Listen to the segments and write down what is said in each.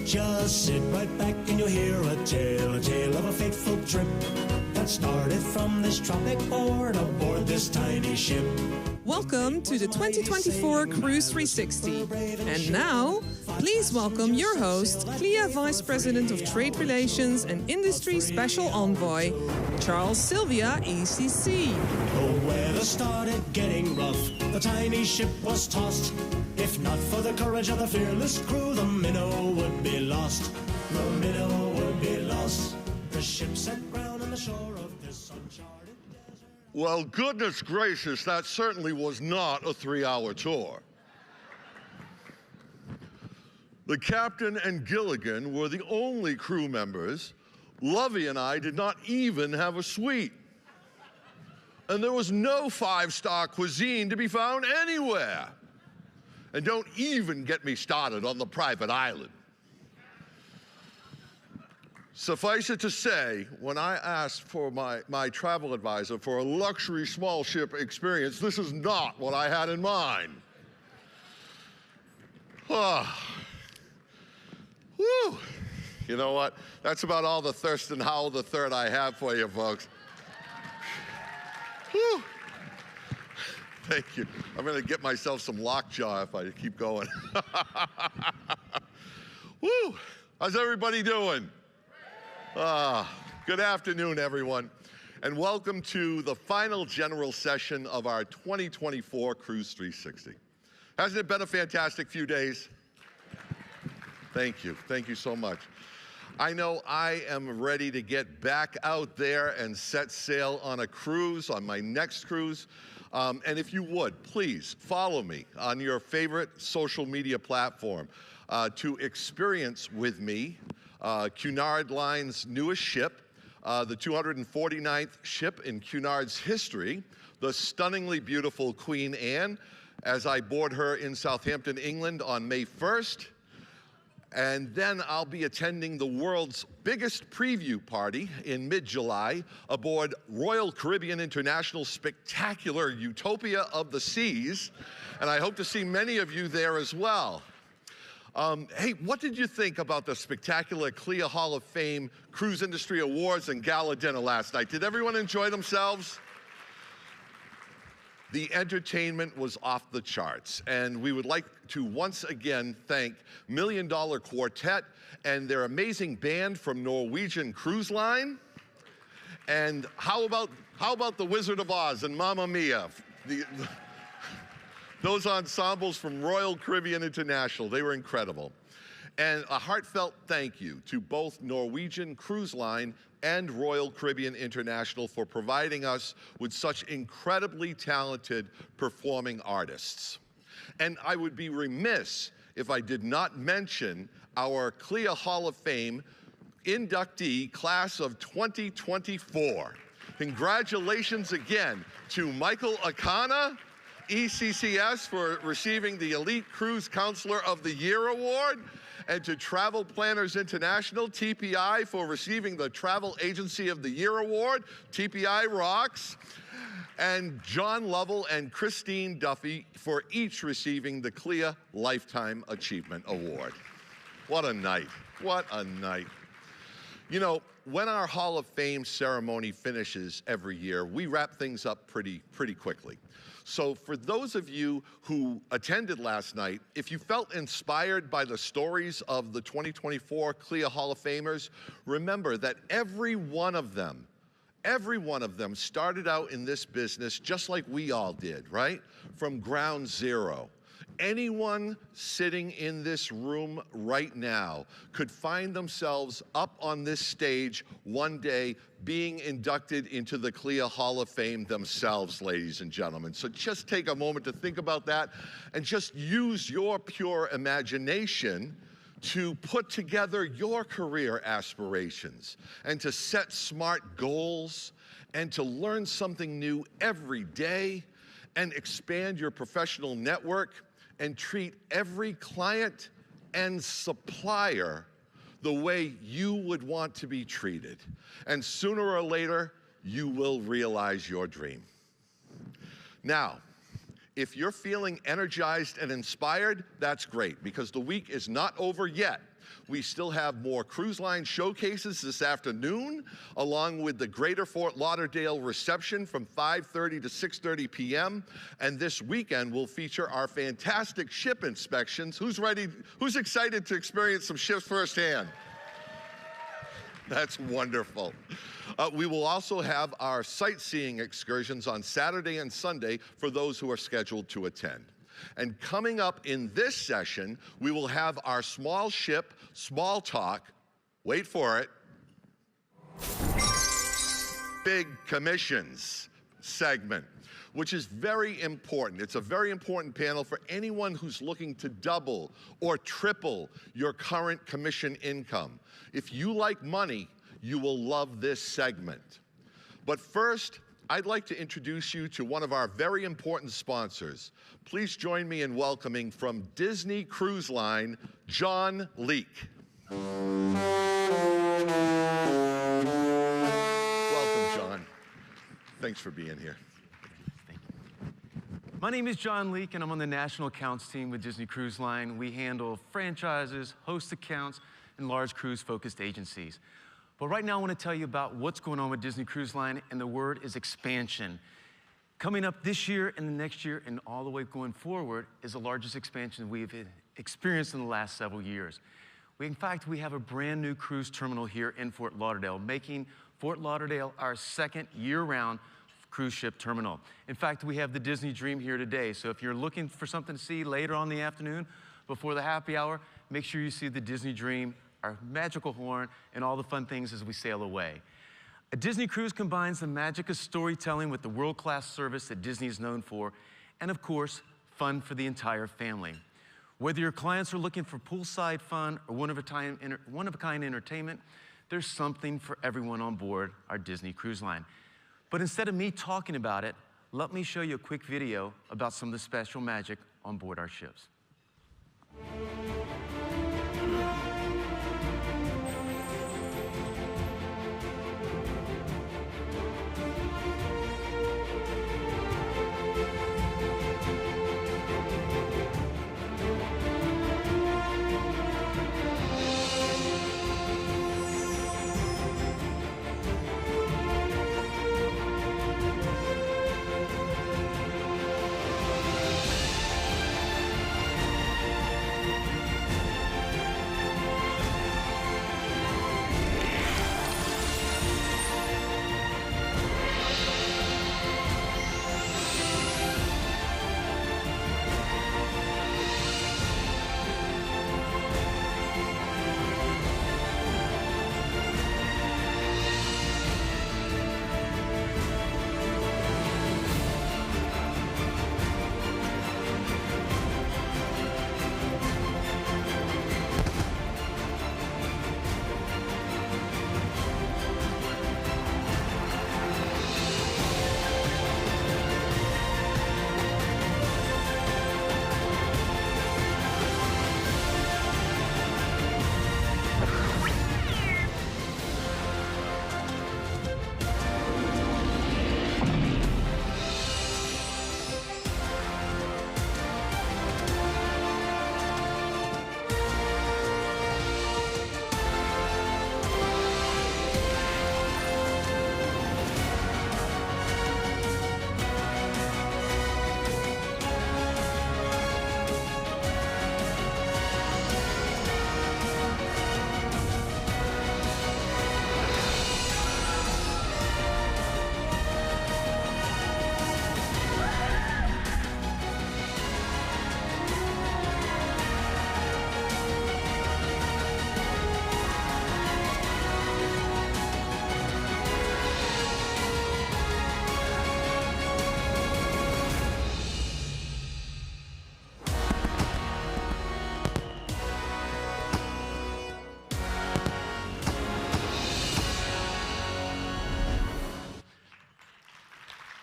Just sit right back and you'll hear a tale of a fateful trip that started from this tropic port aboard this tiny ship. Welcome to the 2024 Cruise360. And now, please welcome your host, CLIA Vice President of Trade Relations and Industry Special Envoy, Charles Sylvia, ECC. The weather started getting rough, the tiny ship was tossed. If not for the courage of the fearless crew, the minnow would be lost. The minnow would be lost. The ship set ground on the shore of this uncharted desert. Well, goodness gracious, that certainly was not a 3-hour tour. The captain and Gilligan were the only crew members. Lovey and I did not even have a suite. And there was no 5-star cuisine to be found anywhere. And don't even get me started on the private island. Suffice it to say, when I asked for my travel advisor for a luxury small ship experience, this is not what I had in mind. Whew. You know what? That's about all the Thurston Howell III I have for you, folks. Whew. Thank you. I'm going to get myself some lockjaw if I keep going. Woo! How's everybody doing? Good afternoon, everyone, and welcome to the final general session of our 2024 Cruise360. Hasn't it been a fantastic few days? Thank you. Thank you so much. I know I am ready to get back out there and set sail on a cruise, on my next cruise. And if you would, please follow me on your favorite social media platform to experience with me Cunard Line's newest ship, the 249th ship in Cunard's history, the stunningly beautiful Queen Anne, as I board her in Southampton, England on May 1st. And then I'll be attending the world's biggest preview party in mid-July aboard Royal Caribbean International's spectacular Utopia of the Seas. And I hope to see many of you there as well. Hey, what did you think about the spectacular CLIA Hall of Fame Cruise Industry Awards and Gala dinner last night? Did everyone enjoy themselves? The entertainment was off the charts, and we would like to once again thank Million Dollar Quartet and their amazing band from Norwegian Cruise Line. And how about the Wizard of Oz and Mamma Mia? Those ensembles from Royal Caribbean International, they were incredible. And a heartfelt thank you to both Norwegian Cruise Line and Royal Caribbean International for providing us with such incredibly talented performing artists. And I would be remiss if I did not mention our CLIA Hall of Fame inductee class of 2024. Congratulations again to Michael Akana, ECCS, for receiving the Elite Cruise Counselor of the Year Award, and to Travel Planners International, TPI, for receiving the Travel Agency of the Year Award. TPI rocks. And John Lovell and Christine Duffy for each receiving the CLIA Lifetime Achievement Award. What a night. What a night. You know, when our Hall of Fame ceremony finishes every year, we wrap things up pretty quickly. So for those of you who attended last night, if you felt inspired by the stories of the 2024 CLIA Hall of Famers, remember that every one of them started out in this business just like we all did, right? From ground zero. Anyone sitting in this room right now could find themselves up on this stage one day being inducted into the CLIA Hall of Fame themselves, ladies and gentlemen. So just take a moment to think about that and just use your pure imagination to put together your career aspirations and to set smart goals and to learn something new every day and expand your professional network and treat every client and supplier the way you would want to be treated. And sooner or later, you will realize your dream. Now, If you're feeling energized and inspired, that's great, because the week is not over yet. We still have more cruise line showcases this afternoon, along with the Greater Fort Lauderdale reception from 5:30 to 6:30 p.m. And this weekend will feature our fantastic ship inspections. Who's ready? Who's excited to experience some ships firsthand? That's wonderful. We will also have our sightseeing excursions on Saturday and Sunday for those who are scheduled to attend. And coming up in this session, we will have our small ship, small talk, wait for it, big commissions segment, which is very important. It's a very important panel for anyone who's looking to double or triple your current commission income. If you like money, you will love this segment. But first, I'd like to introduce you to one of our very important sponsors. Please join me in welcoming from Disney Cruise Line, John Leake. Welcome, John. Thanks for being here. Thank you. My name is John Leake, and I'm on the national accounts team with Disney Cruise Line. We handle franchises, host accounts, and large cruise-focused agencies. But right now, I want to tell you about what's going on with Disney Cruise Line, and the word is expansion. Coming up this year and the next year and all the way going forward is the largest expansion we've experienced in the last several years. In fact, we have a brand new cruise terminal here in Fort Lauderdale, making Fort Lauderdale our second year-round cruise ship terminal. In fact, we have the Disney Dream here today, so if you're looking for something to see later on in the afternoon before the happy hour, make sure you see the Disney Dream, our magical horn, and all the fun things as we sail away. A Disney cruise combines the magic of storytelling with the world-class service that Disney is known for, and of course, fun for the entire family. Whether your clients are looking for poolside fun or one-of-a-kind entertainment, there's something for everyone on board our Disney Cruise Line. But instead of me talking about it, let me show you a quick video about some of the special magic on board our ships.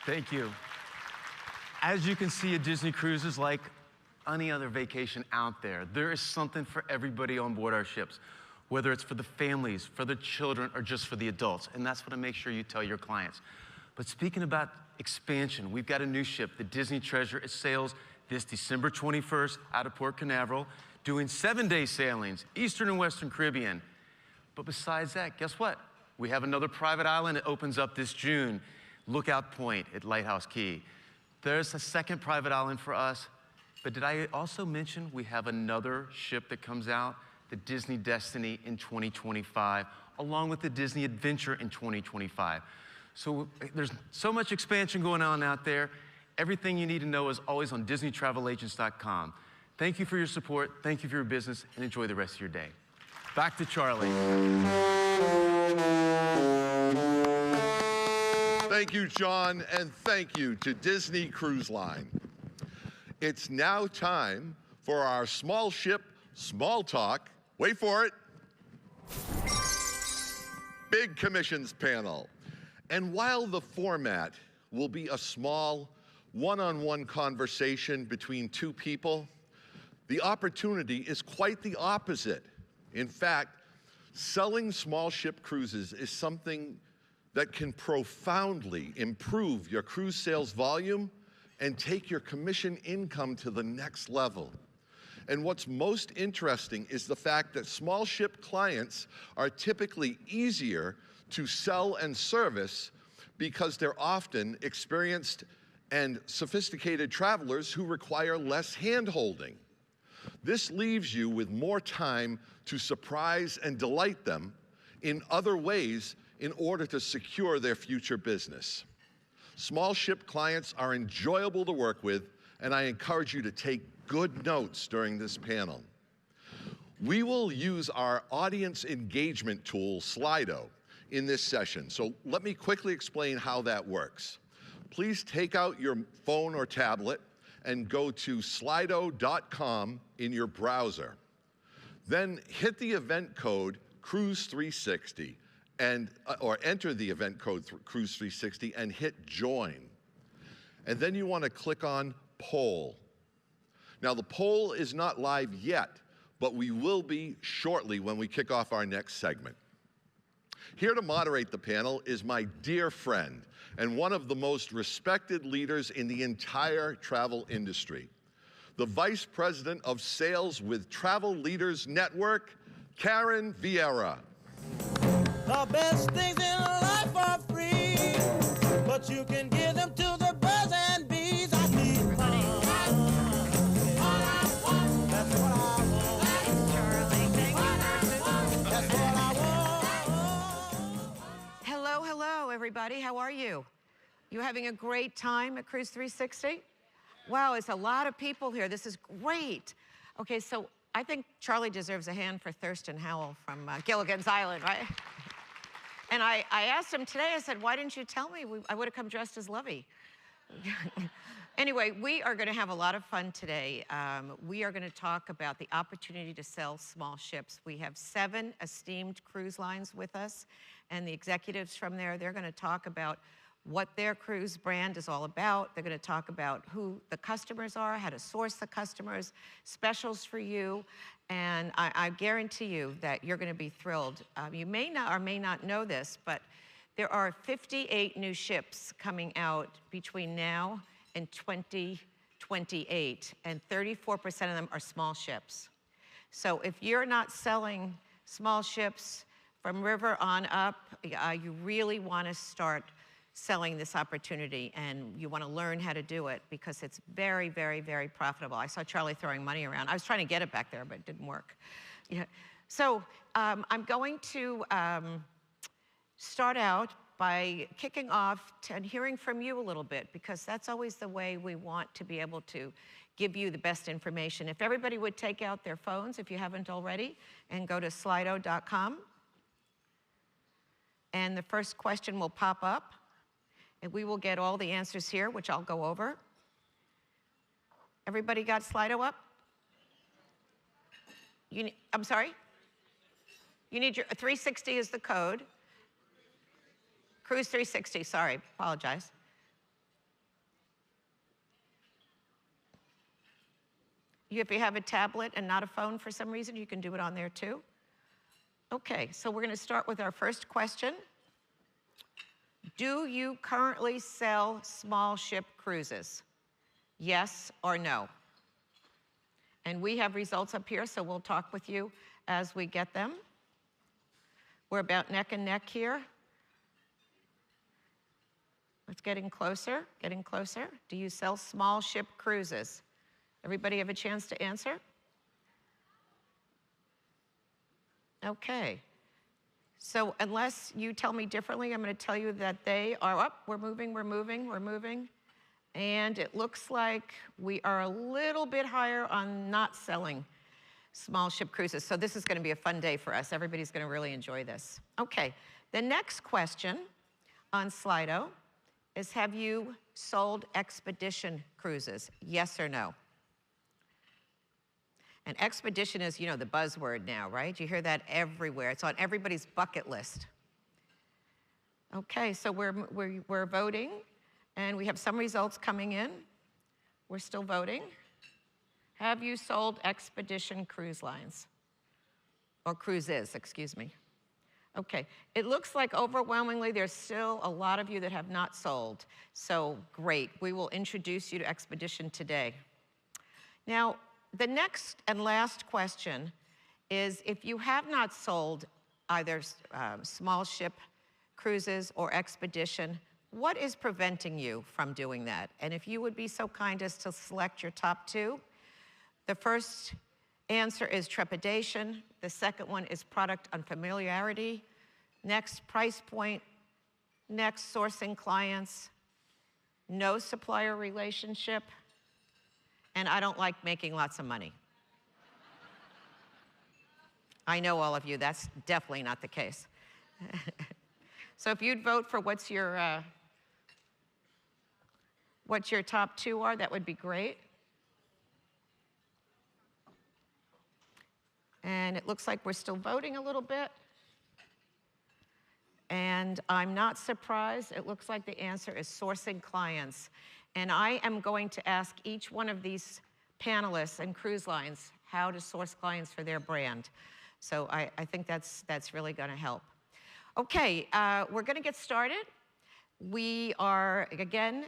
Thank you. As you can see, a Disney cruise is like any other vacation out there. There is something for everybody on board our ships, whether it's for the families, for the children, or just for the adults. And that's what I make sure you tell your clients. But speaking about expansion. We've got a new ship, the Disney Treasure. It sails this December 21st out of Port Canaveral, doing 7-day sailings, Eastern and Western Caribbean. But besides that, guess what? We have another private island that opens up this June, Lookout Point at Lighthouse Key. There's a second private island for us. But did I also mention we have another ship that comes out, the Disney Destiny in 2025, along with the Disney Adventure in 2025. So there's so much expansion going on out there. Everything you need to know is always on DisneyTravelAgents.com. Thank you for your support, thank you for your business, and enjoy the rest of your day. Back to Charlie. Thank you, John, and thank you to Disney Cruise Line. It's now time for our small ship, small talk. Wait for it. Big Commissions panel. And while the format will be a small one-on-one conversation between two people, the opportunity is quite the opposite. In fact, selling small ship cruises is something that can profoundly improve your cruise sales volume and take your commission income to the next level. And what's most interesting is the fact that small ship clients are typically easier to sell and service because they're often experienced and sophisticated travelers who require less hand-holding. This leaves you with more time to surprise and delight them in other ways in order to secure their future business. Small ship clients are enjoyable to work with, and I encourage you to take good notes during this panel. We will use our audience engagement tool, Slido, in this session. So let me quickly explain how that works. Please take out your phone or tablet and go to slido.com in your browser. Then hit the event code Cruise360 or enter the event code Cruise360 and hit join. And then you want to click on poll. Now the poll is not live yet, but we will be shortly when we kick off our next segment. Here to moderate the panel is my dear friend and one of the most respected leaders in the entire travel industry, the Vice President of Sales with Travel Leaders Network, Karen Vieira. The best things in life are free, but you can give them to the birds and bees. I need fun. That's what I want. Thanks, Charlie. Thank you. That's what I want. Hello, everybody. How are you? You having a great time at Cruise360? Wow, it's a lot of people here. This is great. Okay, so I think Charlie deserves a hand for Thurston Howell from Gilligan's Island, right? And I asked him today, I said, why didn't you tell me? I would have come dressed as Lovey. Anyway, we are going to have a lot of fun today. We are going to talk about the opportunity to sell small ships. We have 7 esteemed cruise lines with us, and the executives from there, they're going to talk about what their cruise brand is all about. They're going to talk about who the customers are, how to source the customers, specials for you, and I guarantee you that you're going to be thrilled. You may not or may not know this, but there are 58 new ships coming out between now and 2028, and 34% of them are small ships. So if you're not selling small ships from river on up, you really want to start selling this opportunity, and you want to learn how to do it because it's very, very, very profitable. I saw Charlie throwing money around. I was trying to get it back there, but it didn't work. Yeah. So I'm going to start out by kicking off and hearing from you a little bit, because that's always the way we want to be able to give you the best information. If everybody would take out their phones, if you haven't already, and go to slido.com. And the first question will pop up. And we will get all the answers here, which I'll go over. Everybody got Slido up? I'm sorry? You need your 360 is the code. Cruise360, sorry, apologize. If you have a tablet and not a phone for some reason, you can do it on there too. Okay, so we're going to start with our first question. Do you currently sell small ship cruises? Yes or no? And we have results up here, so we'll talk with you as we get them. We're about neck and neck here. It's getting closer, getting closer. Do you sell small ship cruises? Everybody have a chance to answer? Okay. So unless you tell me differently, I'm going to tell you that they are up. We're moving, we're moving, we're moving. And it looks like we are a little bit higher on not selling small ship cruises. So this is going to be a fun day for us. Everybody's going to really enjoy this. Okay, the next question on Slido is, have you sold expedition cruises? Yes or no? And expedition is, you know, the buzzword now, right? You hear that everywhere. It's on everybody's bucket list. Okay, so we're voting, and we have some results coming in. We're still voting. Have you sold expedition cruise lines? Or cruises, excuse me. Okay, it looks like overwhelmingly there's still a lot of you that have not sold. So great, we will introduce you to expedition today. Now, the next and last question is, if you have not sold either small ship cruises or expedition, what is preventing you from doing that? And if you would be so kind as to select your top two. The first answer is trepidation. The second one is product unfamiliarity. Next, price point. Next, sourcing clients. No supplier relationship. And I don't like making lots of money. I know all of you, that's definitely not the case. So if you'd vote for what your top two are, that would be great. And it looks like we're still voting a little bit. And I'm not surprised. It looks like the answer is sourcing clients. And I am going to ask each one of these panelists and cruise lines how to source clients for their brand. So I think that's really going to help. Okay, we're going to get started. We are, again,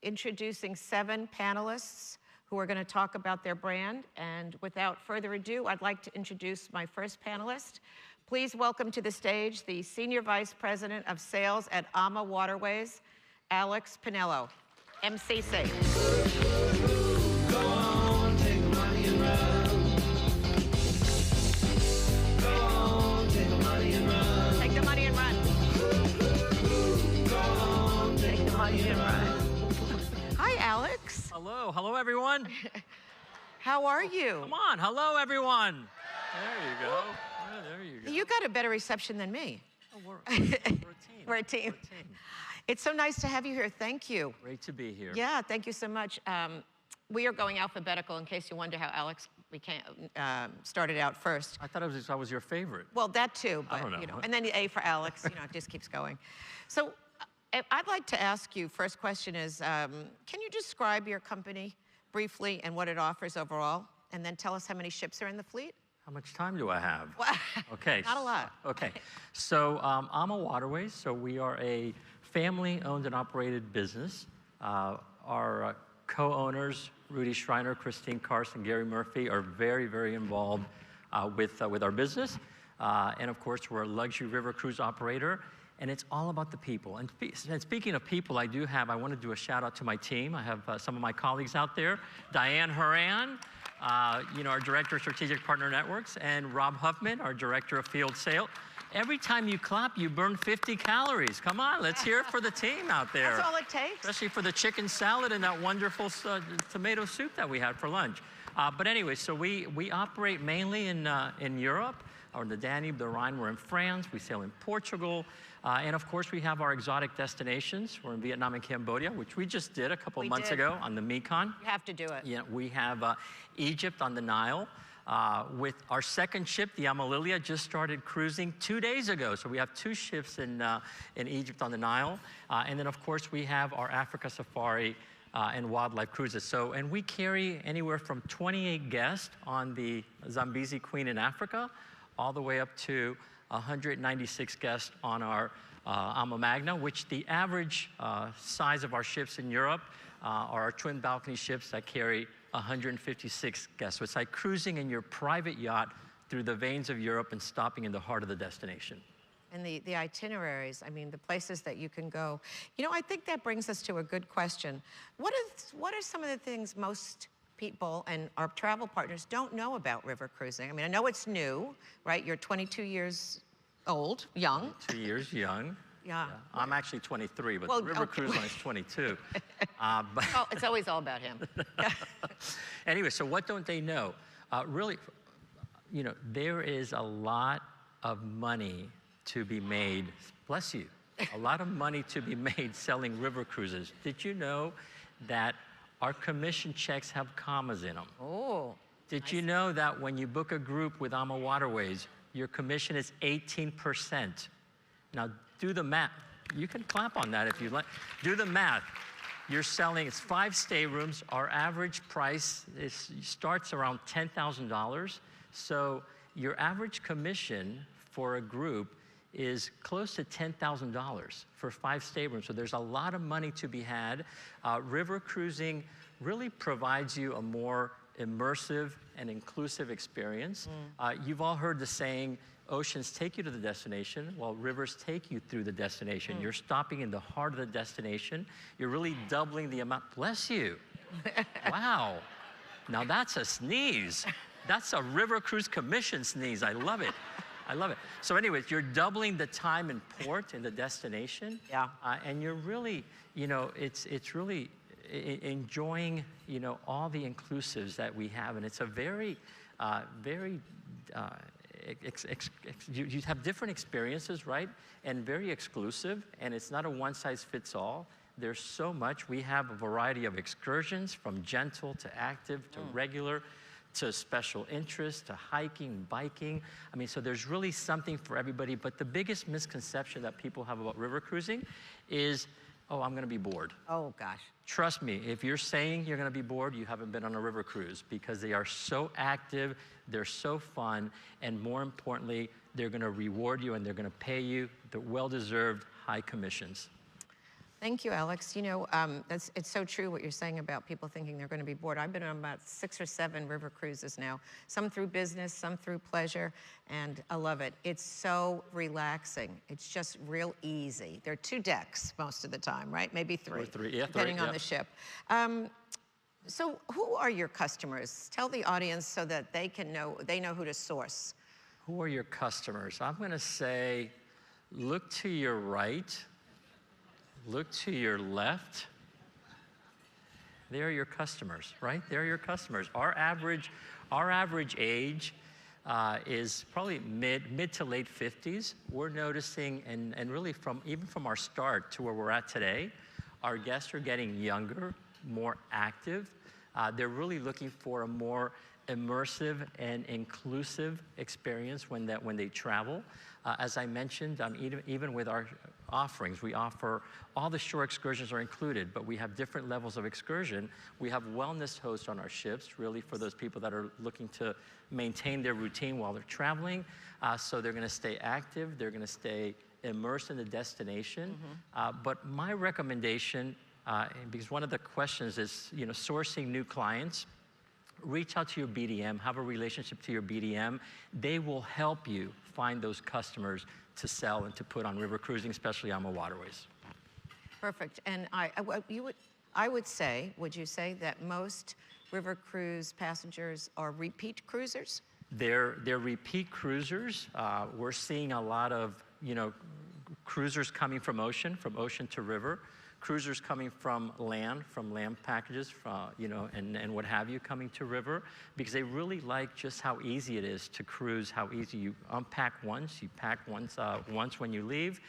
introducing 7 panelists who are going to talk about their brand. And without further ado, I'd like to introduce my first panelist. Please welcome to the stage the Senior Vice President of Sales at AMA Waterways, Alex Pinello, MCC. Go on, take the money and run. Go on, take the money and run. Take the money and run. Go on, take the money and run. Hi, Alex. Hello everyone. How are you? Come on, hello everyone. There you go. Oh, there you go. You got a better reception than me. Oh, we're a team. We're a team. It's so nice to have you here. Thank you. Great to be here. Yeah, thank you so much. We are going alphabetical in case you wonder how Alex started out first. I thought I was your favorite. Well, that too, but I don't know. you know, and then the A for Alex. You know, it just keeps going. So, I'd like to ask you. First question is, can you describe your company briefly and what it offers overall, and then tell us how many ships are in the fleet? How much time do I have? Well, Okay. not a lot. Okay. So AMA Waterways, so we are a family-owned and operated business. Our co-owners, Rudy Schreiner, Christine Carson, Gary Murphy, are very, very involved with our business. And of course, we're a luxury river cruise operator. And it's all about the people. And speaking of people, I want to do a shout out to my team. I have some of my colleagues out there. Diane Horan, our Director of Strategic Partner Networks, and Rob Huffman, our Director of Field Sales. Every time you clap, you burn 50 calories. Come on, let's hear it for the team out there. That's all it takes. Especially for the chicken salad and that wonderful tomato soup that we had for lunch. But anyway, so we operate mainly in Europe, or the Danube, the Rhine. We're in France. We sail in Portugal. And of course, we have our exotic destinations. We're in Vietnam and Cambodia, which we just did a couple of months ago on the Mekong. You have to do it. Yeah, we have Egypt on the Nile. With our second ship, the Amalilia, just started cruising 2 days ago. So we have 2 ships in Egypt on the Nile. And then, of course, we have our Africa Safari and wildlife cruises. And we carry anywhere from 28 guests on the Zambezi Queen in Africa, all the way up to 196 guests on our Ama Magna, which the average size of our ships in Europe are our twin balcony ships that carry 156 guests. So it's like cruising in your private yacht through the veins of Europe and stopping in the heart of the destination. And the itineraries, I mean, the places that you can go. You know, I think that brings us to a good question. What are some of the things most people and our travel partners don't know about river cruising? I mean, I know it's new, right? You're 22 years old, young. 2 years young. Yeah. I'm actually 23, but Well, the River okay. Cruise Line is 22. Oh, it's always all about him. Anyway, so what don't they know? Really, you know, there is a lot of money to be made, bless you, a lot of money to be made selling river cruises. Did you know that our commission checks have commas in them? Oh. Did you know that when you book a group with AMA Waterways, your commission is 18%? Now, do the math. You can clap on that if you like. Do the math. You're selling, it's 5 staterooms. Our average price starts around $10,000. So your average commission for a group is close to $10,000 for 5 staterooms. So there's a lot of money to be had. River cruising really provides you a more immersive and inclusive experience. You've all heard the saying, oceans take you to the destination, while rivers take you through the destination. You're stopping in the heart of the destination. You're really doubling the amount. Bless you. Wow. Now that's a sneeze. That's a river cruise commission sneeze. I love it. I love it. So anyways, you're doubling the time in port in the destination. Yeah. And you're really, you know, it's really enjoying, you know, all the inclusives that we have. And it's a very, you have different experiences, right? And very exclusive, and it's not a one-size-fits-all. There's so much. We have a variety of excursions, from gentle to active to regular to special interest to hiking, biking. I mean, so there's really something for everybody. But the biggest misconception that people have about river cruising is, oh, I'm gonna be bored. Oh, gosh. Trust me, if you're saying you're gonna be bored, you haven't been on a river cruise, because they are so active, they're so fun, and more importantly, they're gonna reward you and they're gonna pay you the well-deserved high commissions. Thank you, Alex. You know, it's so true what you're saying about people thinking they're going to be bored. I've been on about 6 or 7 river cruises now, some through business, some through pleasure, and I love it. It's so relaxing. It's just real easy. There are 2 decks most of the time, right? Maybe 3, yeah, depending on the ship. So who are your customers? Tell the audience so that they know who to source. Who are your customers? I'm gonna say, look to your right, look to your left. They're your customers, right? They're your customers. Our average age is probably mid to late 50s. We're noticing, and really even from our start to where we're at today, our guests are getting younger, more active. They're really looking for a more immersive and inclusive experience when they travel. As I mentioned, even with our offerings, we offer all the shore excursions are included, but we have different levels of excursion. We have wellness hosts on our ships, really for those people that are looking to maintain their routine while they're traveling. So they're gonna stay active, they're gonna stay immersed in the destination. But my recommendation, because one of the questions is, you know, sourcing new clients, reach out to your BDM, have a relationship to your BDM. They will help you find those customers to sell and to put on river cruising, especially AMA Waterways. Perfect. And I would say, would you say that most river cruise passengers are repeat cruisers? They're repeat cruisers. We're seeing a lot of, you know, cruisers coming from ocean to river. Cruisers coming from land packages, you know, and what have you, coming to river, because they really like just how easy it is to cruise, how easy you unpack once, you pack once when you leave,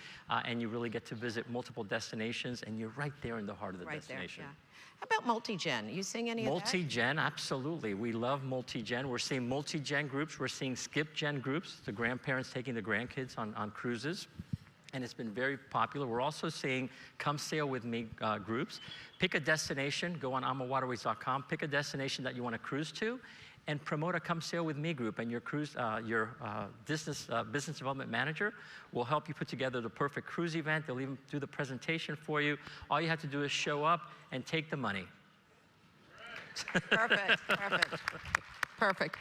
and you really get to visit multiple destinations, and you're right there in the heart of the destination. There, yeah. How about multi-gen? Are you seeing any of that? Multi-gen, absolutely. We love multi-gen. We're seeing multi-gen groups. We're seeing skip-gen groups, the grandparents taking the grandkids on cruises. And it's been very popular. We're also seeing come sail with me groups. Pick a destination, go on amawaterways.com, pick a destination that you want to cruise to, and promote a Come Sail With Me group, and your business development manager will help you put together the perfect cruise event. They'll even do the presentation for you. All you have to do is show up and take the money. Perfect, perfect, perfect.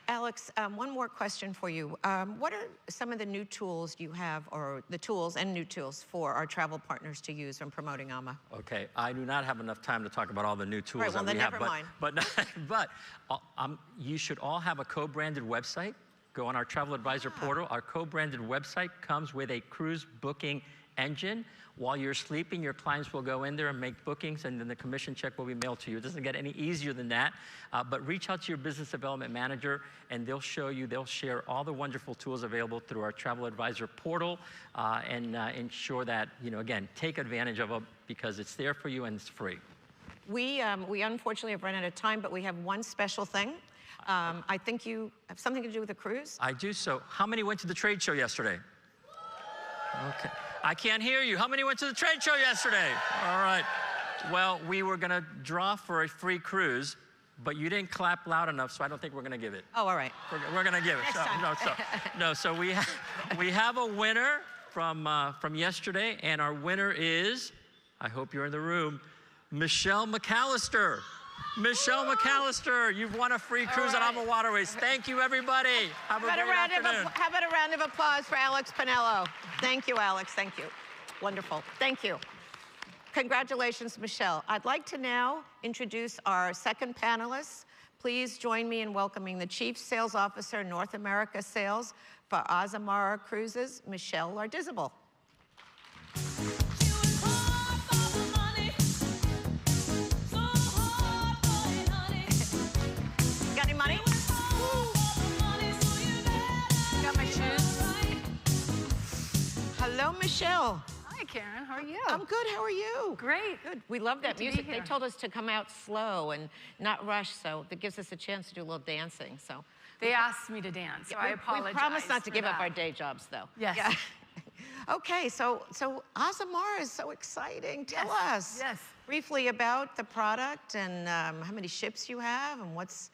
Alex, one more question for you. What are some of the new tools you have, or the tools and new tools for our travel partners to use when promoting AMA? Okay, I do not have enough time to talk about all the new tools Right, well, that we then have. never mind. But you should all have a co-branded website. Go on our travel advisor portal. Our co-branded website comes with a cruise booking engine. While you're sleeping, your clients will go in there and make bookings, and then the commission check will be mailed to you. It doesn't get any easier than that. But reach out to your business development manager, and they'll share all the wonderful tools available through our travel advisor portal, and ensure that, again, take advantage of it because it's there for you and it's free. We unfortunately have run out of time, but we have one special thing. I think you have something to do with the cruise. I do. So how many went to the trade show yesterday? Okay. I can't hear you. How many went to the trade show yesterday? All right. Well, we were going to draw for a free cruise, but you didn't clap loud enough, so I don't think we're going to give it. Oh, all right. We're going to give it. So we have a winner from yesterday, and our winner is, I hope you're in the room, Michelle McAllister. Michelle McAllister, you've won a free cruise on AMA Waterways. Thank you, everybody. Have a great afternoon. How about a round of applause for Alex Pinello? Thank you, Alex. Thank you. Wonderful. Thank you. Congratulations, Michelle. I'd like to now introduce our second panelist. Please join me in welcoming the Chief Sales Officer, North America Sales for Azamara Cruises, Michelle Lardizabal. Hello, Michelle. Hi, Karen. How are you? I'm good. How are you? Great. Good. We love that Good to be music. They here. told us to come out slow and not rush, so that gives us a chance to do a little dancing. So They asked me to dance, so I apologize. We promise not to for give up that. our day jobs, though. Yes. Yeah. Okay, so Azamara is so exciting. Tell us briefly about the product and how many ships you have and what's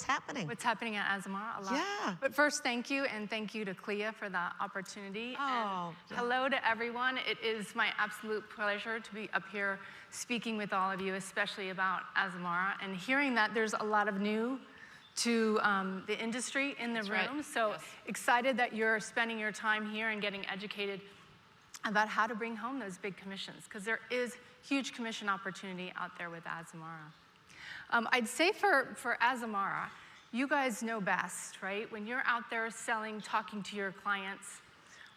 happening. What's happening at Azamara? A lot. Yeah. But first, thank you, and thank you to CLIA for the opportunity. Oh, and hello to everyone. It is my absolute pleasure to be up here speaking with all of you, especially about Azamara, and hearing that there's a lot of new to the industry in the room. Right. So excited that you're spending your time here and getting educated about how to bring home those big commissions, because there is huge commission opportunity out there with Azamara. I'd say for Azamara, you guys know best, right? When you're out there selling, talking to your clients,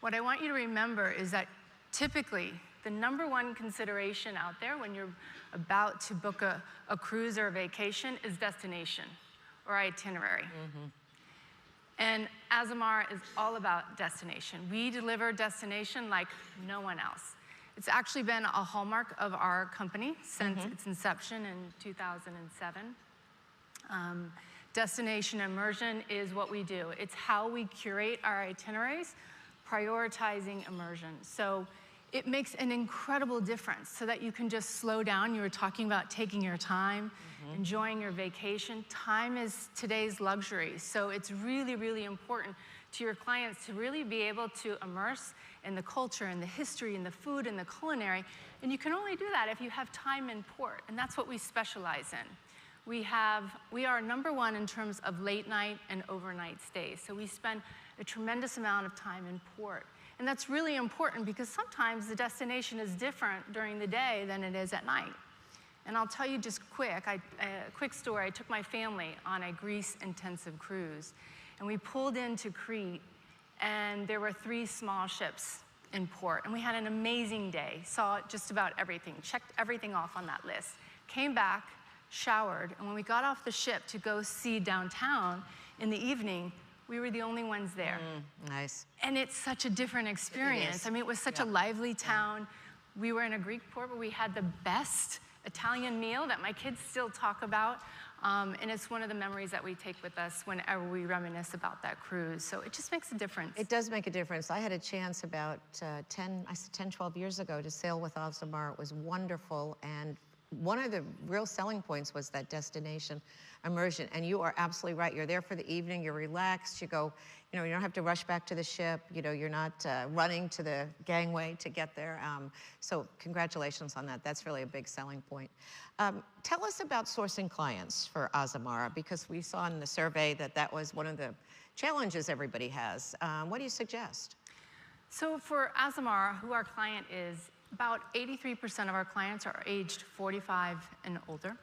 what I want you to remember is that typically the #1 consideration out there when you're about to book a cruise or a vacation is destination or itinerary. And Azamara is all about destination. We deliver destination like no one else. It's actually been a hallmark of our company since its inception in 2007. Destination immersion is what we do. It's how we curate our itineraries, prioritizing immersion. So it makes an incredible difference so that you can just slow down. You were talking about taking your time, enjoying your vacation. Time is today's luxury. So it's really, really important to your clients to really be able to immerse in the culture and the history and the food and the culinary. And you can only do that if you have time in port. And that's what we specialize in. We are #1 in terms of late night and overnight stays. So we spend a tremendous amount of time in port. And that's really important because sometimes the destination is different during the day than it is at night. And I'll tell you just a quick story. I took my family on a Greece-intensive cruise. And we pulled into Crete, and there were 3 small ships in port. And we had an amazing day, saw just about everything, checked everything off on that list, came back, showered, and when we got off the ship to go see downtown in the evening, we were the only ones there. Nice. And it's such a different experience. I mean, it was such a lively town. We were in a Greek port, but we had the best Italian meal that my kids still talk about. And it's one of the memories that we take with us whenever we reminisce about that cruise. So it just makes a difference. It does make a difference. I had a chance about 10, 12 years ago to sail with Azamara. It was wonderful. And one of the real selling points was that destination. immersion. And you are absolutely right. You're there for the evening, you're relaxed, you go, you know, you don't have to rush back to the ship, you know, you're not running to the gangway to get there. So congratulations on that. That's really a big selling point. Tell us about sourcing clients for Azamara, because we saw in the survey that that was one of the challenges everybody has. What do you suggest? So for Azamara, who our client is, about 83% of our clients are aged 45 and older.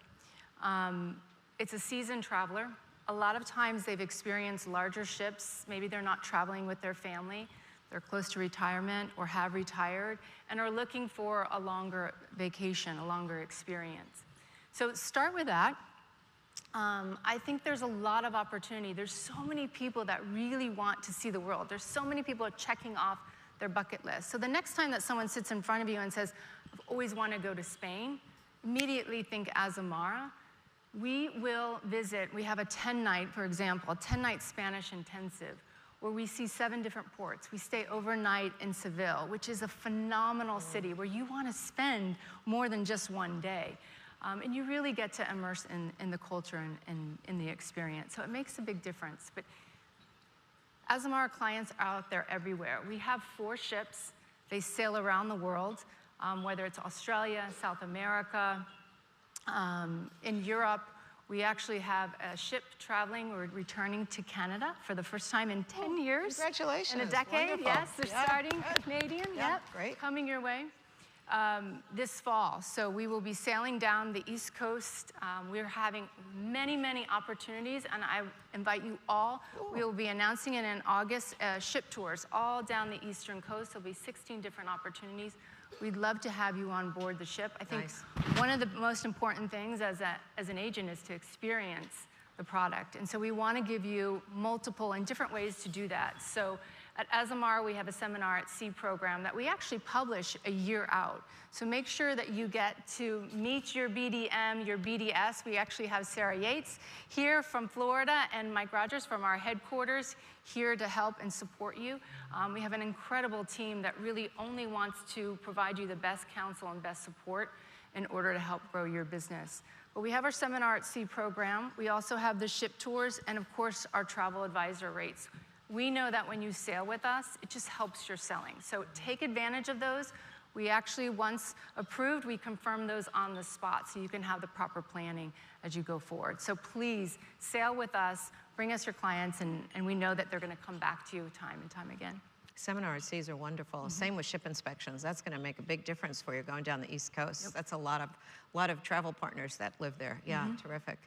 It's a seasoned traveler. A lot of times they've experienced larger ships. Maybe they're not traveling with their family. They're close to retirement or have retired and are looking for a longer vacation, a longer experience. So start with that. I think there's a lot of opportunity. There's so many people that really want to see the world. There's so many people checking off their bucket list. So the next time that someone sits in front of you and says, I've always wanted to go to Spain, immediately think Azamara. We will visit, we have a 10-night, for example, a 10-night Spanish intensive, where we see 7 different ports. We stay overnight in Seville, which is a phenomenal city where you want to spend more than just one day. And you really get to immerse in the culture and in the experience. So it makes a big difference. But Azamara clients are out there everywhere. We have 4 ships. They sail around the world, whether it's Australia, South America. In Europe, we actually have a ship traveling. We're returning to Canada for the first time in 10 years. Congratulations. In a decade, Wonderful. yes. They're starting Canadian, Yeah, yep. great. Coming your way this fall. So we will be sailing down the East Coast. We're having many, many opportunities, and I invite you all. Cool. We will be announcing it in August, ship tours all down the Eastern Coast. There'll be 16 different opportunities. We'd love to have you on board the ship. I think one of the most important things as an agent is to experience the product. And so we want to give you multiple and different ways to do that. So at Azamara, we have a Seminar at Sea program that we actually publish a year out. So make sure that you get to meet your BDM, your BDS. We actually have Sarah Yates here from Florida and Mike Rogers from our headquarters here to help and support you. We have an incredible team that really only wants to provide you the best counsel and best support in order to help grow your business. But we have our Seminar at Sea program. We also have the ship tours and, of course, our travel advisor rates. We know that when you sail with us, it just helps your selling. So take advantage of those. We actually, once approved, we confirm those on the spot so you can have the proper planning as you go forward. So please sail with us, bring us your clients, and we know that they're going to come back to you time and time again. Seminar at Seas are wonderful. Same with ship inspections. That's going to make a big difference for you going down the East Coast. Yep. That's a lot of travel partners that live there. Yeah, terrific.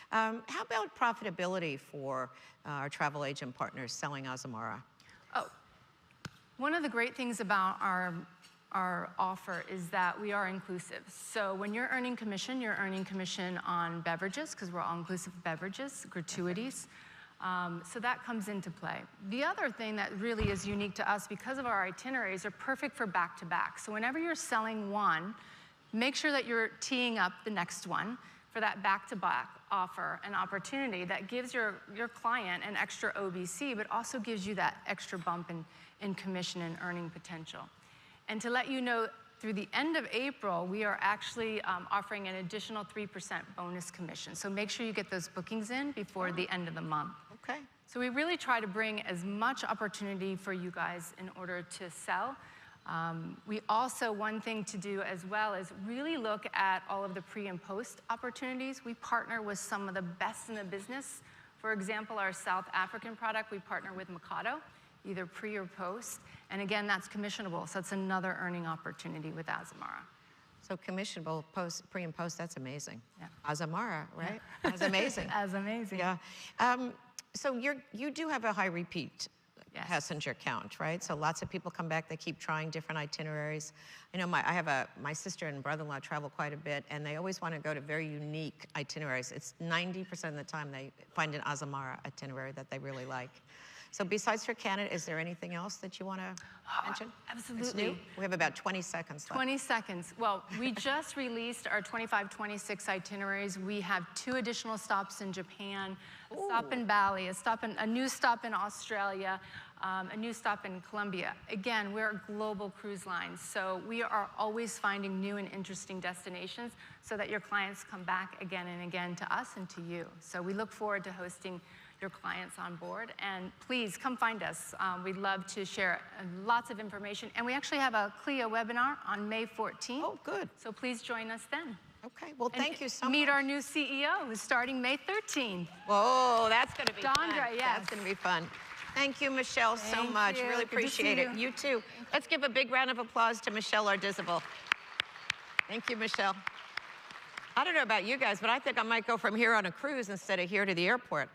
How about profitability for our travel agent partners selling Azamara? Oh, one of the great things about our offer is that we are inclusive. So when you're earning commission on beverages, because we're all-inclusive beverages, gratuities. So that comes into play. The other thing that really is unique to us, because of our itineraries, are perfect for back-to-back. So whenever you're selling one, make sure that you're teeing up the next one for that back-to-back offer, an opportunity that gives your client an extra OBC, but also gives you that extra bump in commission and earning potential. And to let you know, through the end of April, we are actually offering an additional 3% bonus commission. So make sure you get those bookings in before the end of the month. Okay. So we really try to bring as much opportunity for you guys in order to sell. We also, one thing to do as well is really look at all of the pre and post opportunities. We partner with some of the best in the business. For example, our South African product, we partner with Mikado, either pre or post. And again, that's commissionable, so it's another earning opportunity with Azamara. So commissionable post, pre and post, that's amazing. Yeah. Azamara, right? That's amazing. That's amazing. Yeah. So you do have a high repeat passenger count, right? So lots of people come back, they keep trying different itineraries. I know my sister and brother-in-law travel quite a bit, and they always want to go to very unique itineraries. It's 90% of the time they find an Azamara itinerary that they really like. So besides for Canada, is there anything else that you want to mention? Absolutely. It's new? We have about 20 seconds left. 20 seconds. Well, we just released our 25-26 itineraries. We have 2 additional stops in Japan, a stop in Bali, a new stop in Australia, a new stop in Colombia. Again, we're a global cruise line, so we are always finding new and interesting destinations so that your clients come back again and again to us and to you. So we look forward to hosting your clients on board, and please come find us. We'd love to share lots of information, and we actually have a CLIA webinar on May 14th. Oh, good. So please join us then. Okay, well, thank you so much. Meet our new CEO, who's starting May 13th. Whoa, that's going to be fun. Dondra, yes. That's going to be fun. Thank you, Michelle, so Thank much. you. Really Good to see appreciate it. you. You too. Let's give a big round of applause to Michelle Ardizabal. Thank you, Michelle. I don't know about you guys, but I think I might go from here on a cruise instead of here to the airport.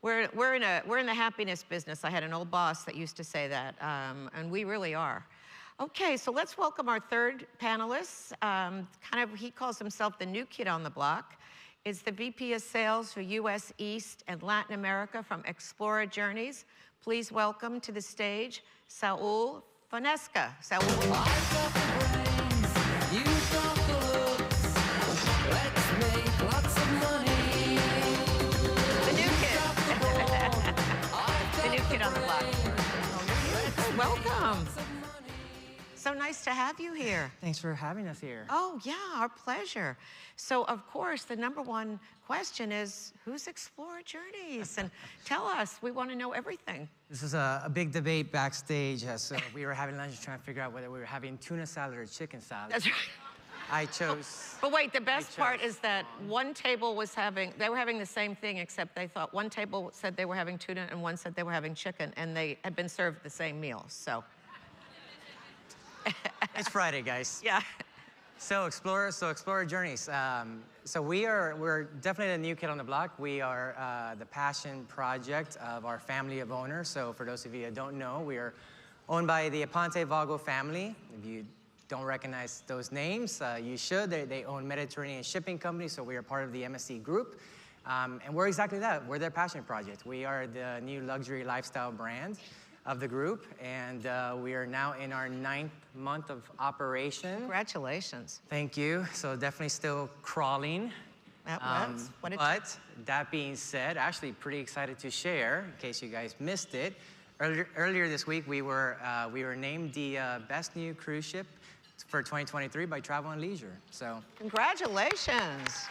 We're in the happiness business. I had an old boss that used to say that, and we really are. Okay, so let's welcome our third panelist. He calls himself the new kid on the block. Is the VP of Sales for U.S. East and Latin America from Explorer Journeys. Please welcome to the stage, Saul Fonesca. Saul. I've got the brains, you've got the looks. Let's make lots of money. The new kid. The new kid on the block. Welcome. So nice to have you here. Thanks for having us here. Oh, yeah, our pleasure. So, of course, the number one question is, who's Explorer Journeys? And tell us, we want to know everything. This was a big debate backstage as we were having lunch trying to figure out whether we were having tuna salad or chicken salad. That's right. I chose... But wait, the best part is that one table they were having the same thing, except they thought one table said they were having tuna and one said they were having chicken, and they had been served the same meal, so... It's Friday, guys. Yeah. So Explorer Journeys. So we're definitely the new kid on the block. We are the passion project of our family of owners. So for those of you that don't know, we are owned by the Aponte Vago family. If you don't recognize those names, you should. They own Mediterranean Shipping Company, so we are part of the MSC group. And we're exactly that. We're their passion project. We are the new luxury lifestyle brand of the group, and we are now in our 9th month of operation. Congratulations. Thank you. So definitely still crawling. But that being said, actually pretty excited to share, in case you guys missed it, earlier this week we were named the best new cruise ship for 2023 by Travel and Leisure. So congratulations.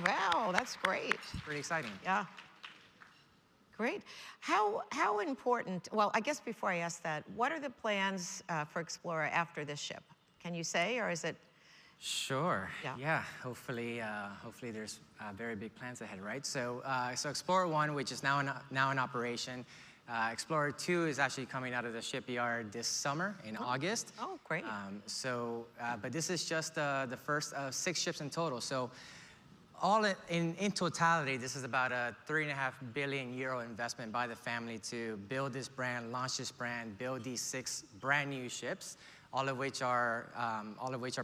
Wow, that's great. Pretty exciting. Yeah. Great. How important, well, I guess before I ask that, what are the plans for Explorer after this ship? Can you say, or is it? Sure. Yeah. Hopefully there's very big plans ahead, right? So Explorer 1, which is now in operation. Explorer 2 is actually coming out of the shipyard this summer in August. Oh, great. But this is just the first of 6 ships in total. So all in totality, this is about a €3.5 billion investment by the family to build this brand, launch this brand, build these 6 brand new ships, all of which are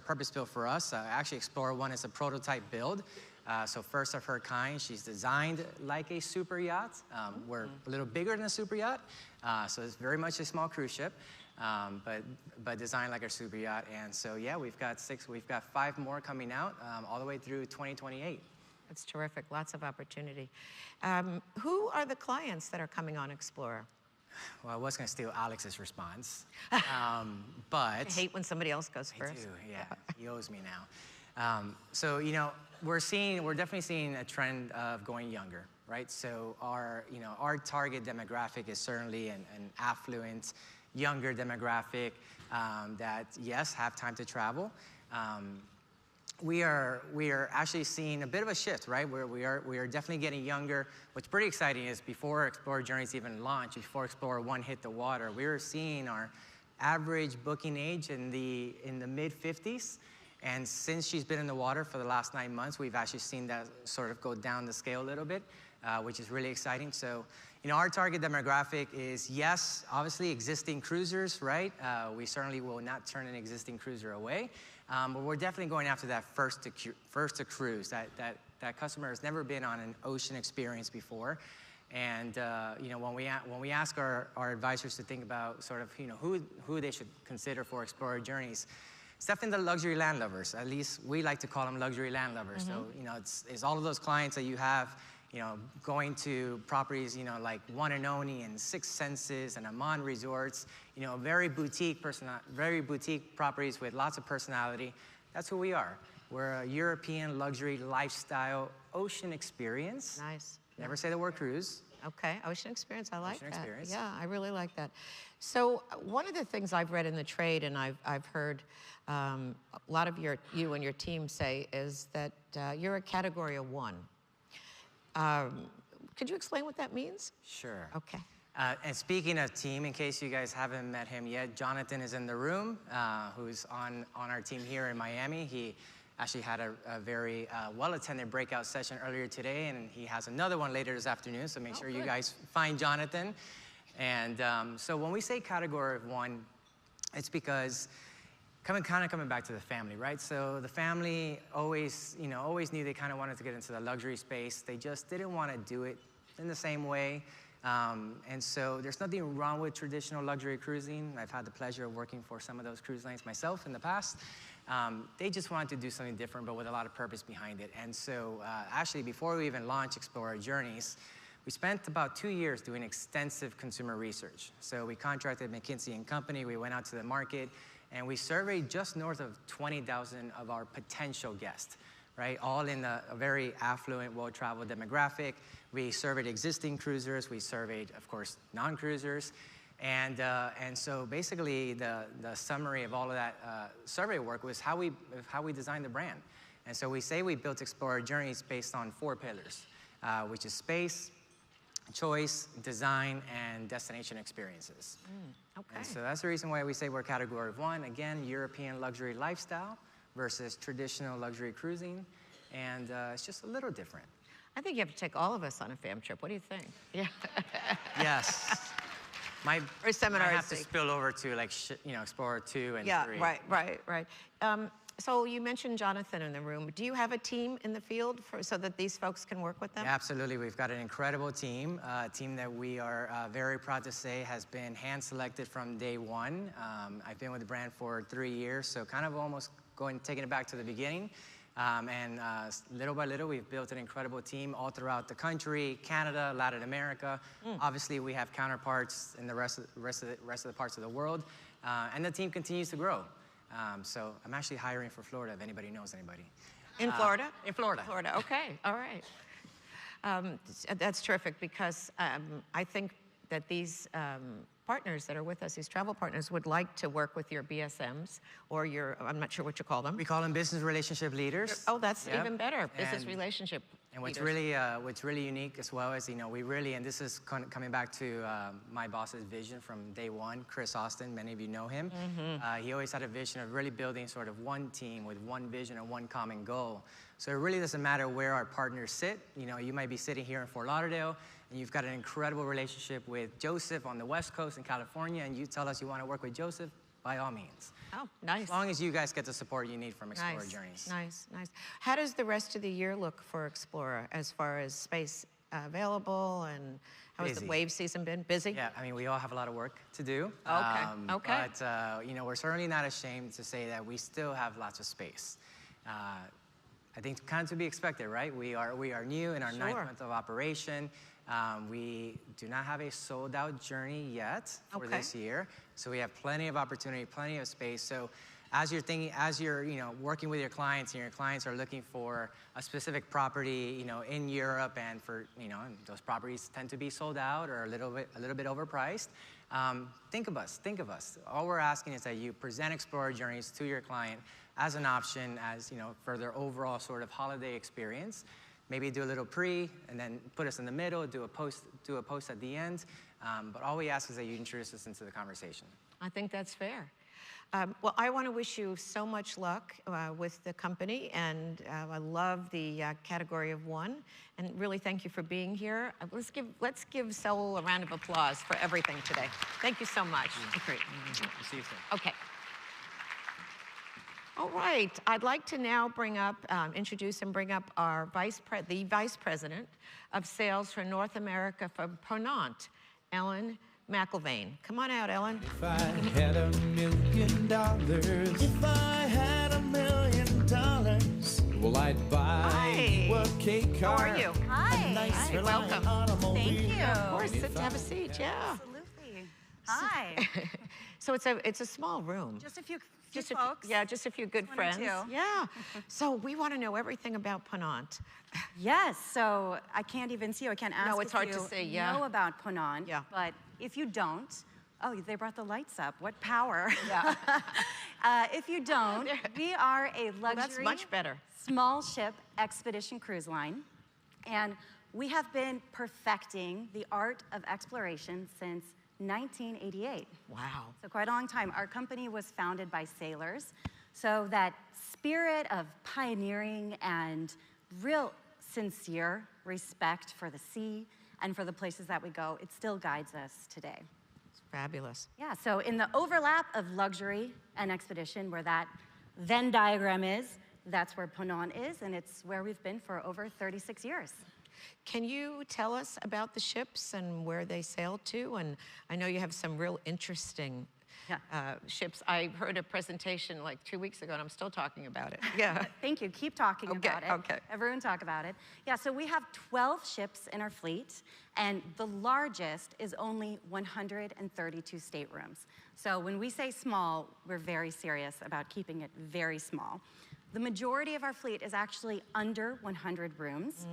purpose-built for us. Actually, Explorer 1 is a prototype build. So first of her kind, she's designed like a super yacht. We're a little bigger than a super yacht, so it's very much a small cruise ship, but designed like a super yacht. And so yeah, we've got 5 more coming out all the way through 2028. That's terrific, lots of opportunity. Who are the clients that are coming on Explorer? Well, I was going to steal Alex's response, but... I hate when somebody else goes first. I do, yeah. He owes me now. So, you know, we're definitely seeing a trend of going younger, right? So our target demographic is certainly an affluent, younger demographic that, yes, have time to travel. We are actually seeing a bit of a shift, right? We are definitely getting younger. What's pretty exciting is before Explorer Journeys even launched, before Explorer 1 hit the water, we were seeing our average booking age in the mid-50s. And since she's been in the water for the last 9 months, we've actually seen that sort of go down the scale a little bit, which is really exciting. So, you know, our target demographic is, yes, obviously existing cruisers, right? We certainly will not turn an existing cruiser away. But we're definitely going after that first to cruise. That customer has never been on an ocean experience before. And when we ask our advisors to think about sort of who they should consider for Explorer journeys, it's definitely the luxury land lovers. At least we like to call them luxury land lovers. So it's all of those clients that you have, going to properties, like One and Only and Six Senses and Amman Resorts, very boutique properties with lots of personality. That's who we are. We're a European luxury lifestyle ocean experience. Nice. Never say the word cruise. Okay, ocean experience, I like Ocean that. experience. Yeah, I really like that. So one of the things I've read in the trade, and I've heard a lot of you and your team say, is that you're a category of 1. Could you explain what that means? Sure. Okay. And speaking of team, in case you guys haven't met him yet, Jonathan is in the room, who's on our team here in Miami. He actually had a very well-attended breakout session earlier today, and he has another one later this afternoon, so make sure you guys find Jonathan. And so when we say category of 1, it's because coming back to the family, right? So the family always knew they kind of wanted to get into the luxury space. They just didn't want to do it in the same way. And so there's nothing wrong with traditional luxury cruising. I've had the pleasure of working for some of those cruise lines myself in the past. They just wanted to do something different, but with a lot of purpose behind it. And so actually, before we even launched Explorer Journeys, we spent about 2 years doing extensive consumer research. So we contracted McKinsey & Company, we went out to the market, and we surveyed just north of 20,000 of our potential guests, right? All in a very affluent, well-traveled demographic. We surveyed existing cruisers, we surveyed, of course, non-cruisers. And so basically the summary of all of that survey work was how we designed the brand. And so we say we built Explorer Journeys based on 4 pillars, which is space, choice, design, and destination experiences. Okay. And so that's the reason why we say we're category of 1. Again, European luxury lifestyle versus traditional luxury cruising. And it's just a little different. I think you have to take all of us on a fam trip. What do you think? Yeah. Yes. Or seminar. I have to spill over to Explorer 2 and 3. Yeah, right. So you mentioned Jonathan in the room. Do you have a team in the field so that these folks can work with them? Yeah, absolutely. We've got an incredible team, a team that we are very proud to say has been hand-selected from day 1. I've been with the brand for 3 years, so kind of almost taking it back to the beginning. And little by little, we've built an incredible team all throughout the country, Canada, Latin America. Obviously, we have counterparts in the rest of the parts of the world. And the team continues to grow. So I'm actually hiring for Florida, if anybody knows anybody. In Florida? In Florida. Florida, okay, all right. That's terrific because I think that these partners that are with us, these travel partners, would like to work with your BSMs or your, I'm not sure what you call them. We call them business relationship leaders. Oh, that's even better, business relationship And what's leaders. really unique as well is, we really, and this is coming back to my boss's vision from day 1, Chris Austin, many of you know him. He always had a vision of really building sort of one team with one vision and one common goal. So it really doesn't matter where our partners sit. You might be sitting here in Fort Lauderdale, and you've got an incredible relationship with Joseph on the West Coast in California, and you tell us you want to work with Joseph, by all means. Oh, nice. As long as you guys get the support you need from Explorer Journeys. Nice. How does the rest of the year look for Explorer as far as space available, and how has the wave season been? Busy? Yeah, we all have a lot of work to do. Okay. But, we're certainly not ashamed to say that we still have lots of space. I think kind of to be expected, right? We are new in our 9th month of operation. We do not have a sold-out journey yet for this year, so we have plenty of opportunity, plenty of space. So as you're working with your clients, and your clients are looking for a specific property, in Europe, and for those properties tend to be sold out or a little bit overpriced. Think of us. All we're asking is that you present Explorer Journeys to your client as an option, for their overall sort of holiday experience. Maybe do a little pre, and then put us in the middle, do a post at the end. But all we ask is that you introduce us into the conversation. I think that's fair. Well, I want to wish you so much luck with the company, and I love the category of 1, and really thank you for being here. Let's give Saul a round of applause for everything today. Thank you so much. Great. See you soon. Okay. All right, I'd like to now bring up, introduce and bring up our the Vice President of Sales for North America for Ponant, Ellen McIlvaine. Come on out, Ellen. If I had $1 million, if I had $1 million, well, I'd buy you a cake car. How are you? Hi. Nice Hi, reliant welcome. automobile. Thank you. Of course, sit have a seat, yeah. Absolutely. Hi. So it's a small room. Just a few Just folks. just a few good Just one or friends. two. Yeah. So we want to know everything about Ponant. Yes. So I can't even see you. I can't ask. No, it's if hard you to see, yeah. know about Ponant. Yeah. But if you don't, oh, they brought the lights up. What power? Yeah. If you don't, we are a luxury, that's much better. small ship expedition cruise line, and we have been perfecting the art of exploration since 1988. Wow. So quite a long time. Our company was founded by sailors, so that spirit of pioneering and real sincere respect for the sea and for the places that we go, it still guides us today. It's fabulous. Yeah, so in the overlap of luxury and expedition, where that Venn diagram is, that's where Ponant is, and it's where we've been for over 36 years. Can you tell us about the ships and where they sail to? And I know you have some real interesting ships. I heard a presentation like 2 weeks ago, and I'm still talking about it. Yeah. Thank you. Keep talking about it. Okay. Everyone talk about it. Yeah, so we have 12 ships in our fleet, and the largest is only 132 staterooms. So when we say small, we're very serious about keeping it very small. The majority of our fleet is actually under 100 rooms.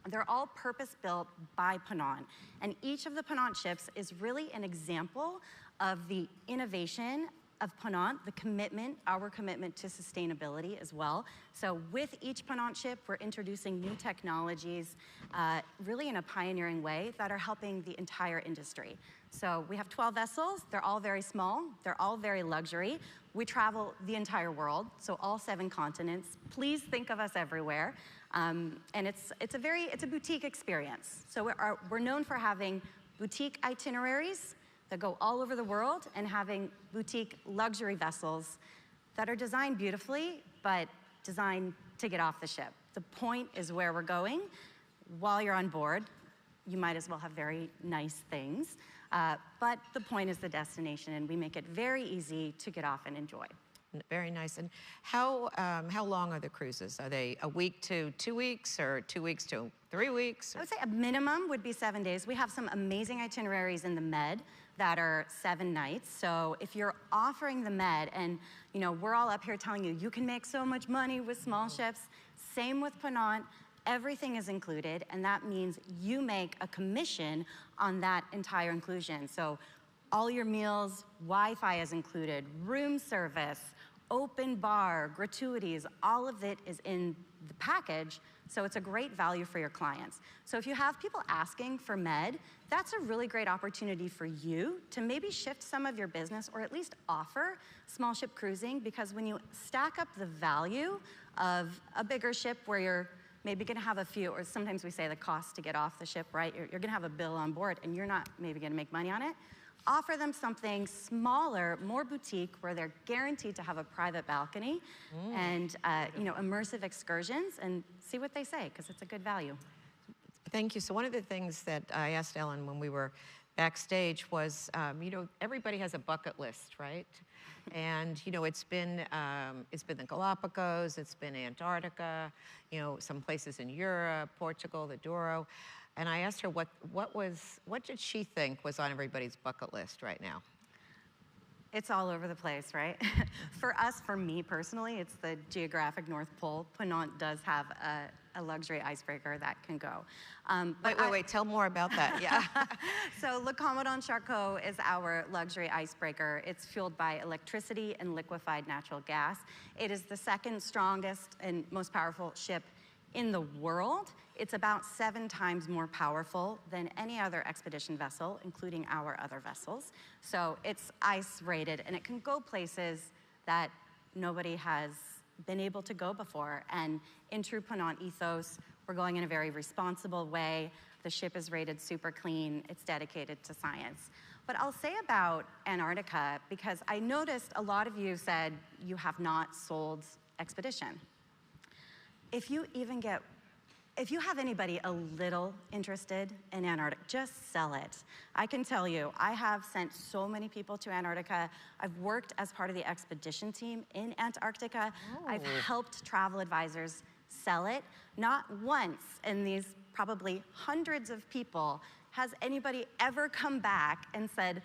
They're all purpose-built by Ponant, and each of the Ponant ships is really an example of the innovation of Ponant, the commitment, our commitment to sustainability as well. So with each Ponant ship, we're introducing new technologies, really in a pioneering way, that are helping the entire industry. So we have 12 vessels. They're all very small. They're all very luxury. We travel the entire world, so all 7 continents. Please think of us everywhere. And it's a boutique experience. So we're known for having boutique itineraries that go all over the world, and having boutique luxury vessels that are designed beautifully, but designed to get off the ship. The point is where we're going. While you're on board, you might as well have very nice things. But the point is the destination, and we make it very easy to get off and enjoy. Very nice. And how long are the cruises? Are they a week to 2 weeks, or 2 weeks to 3 weeks? I would say a minimum would be 7 days. We have some amazing itineraries in the Med that are 7 nights. So if you're offering the Med, and we're all up here telling you, you can make so much money with small ships, same with Ponant. Everything is included, and that means you make a commission on that entire inclusion. So all your meals, Wi-Fi is included, room service, open bar, gratuities, all of it is in the package, so it's a great value for your clients. So if you have people asking for Med, that's a really great opportunity for you to maybe shift some of your business, or at least offer small ship cruising, because when you stack up the value of a bigger ship where you're maybe gonna have a few, or sometimes we say the cost to get off the ship, right? You're gonna have a bill on board, and you're not maybe gonna make money on it. Offer them something smaller, more boutique, where they're guaranteed to have a private balcony and immersive excursions, and see what they say, because it's a good value. Thank you. So one of the things that I asked Ellen when we were backstage was, everybody has a bucket list, right? And it's been the Galapagos, it's been Antarctica, some places in Europe, Portugal, the Douro. And I asked her what did she think was on everybody's bucket list right now? It's all over the place, right? For me personally, it's the geographic North Pole. Ponant does have a luxury icebreaker that can go. Wait, tell more about that, yeah. So Le Commandant Charcot is our luxury icebreaker. It's fueled by electricity and liquefied natural gas. It is the second strongest and most powerful ship in the world. It's about 7 times more powerful than any other expedition vessel, including our other vessels. So it's ice rated, and it can go places that nobody has been able to go before. And in true Ponant ethos, we're going in a very responsible way. The ship is rated super clean. It's dedicated to science. But I'll say about Antarctica, because I noticed a lot of you said you have not sold Expedition. If you have anybody a little interested in Antarctica, just sell it. I can tell you, I have sent so many people to Antarctica. I've worked as part of the expedition team in Antarctica. I've helped travel advisors sell it. Not once in these probably hundreds of people has anybody ever come back and said,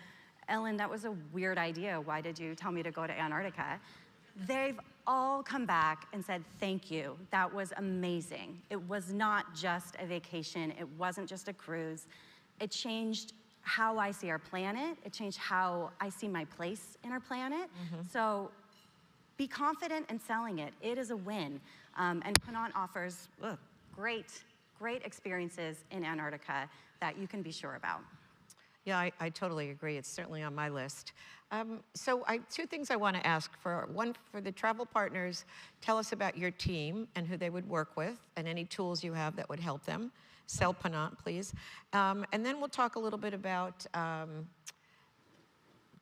Ellen, that was a weird idea. Why did you tell me to go to Antarctica? They've all come back and said, thank you. That was amazing. It was not just a vacation. It wasn't just a cruise. It changed how I see our planet. It changed how I see my place in our planet. So be confident in selling it. It is a win. And Ponant offers great experiences in Antarctica that you can be sure about. Yeah, I totally agree. It's certainly on my list. So two things I want to ask. One, for the travel partners, tell us about your team and who they would work with and any tools you have that would help them. Sell Ponant, please. And then we'll talk a little bit about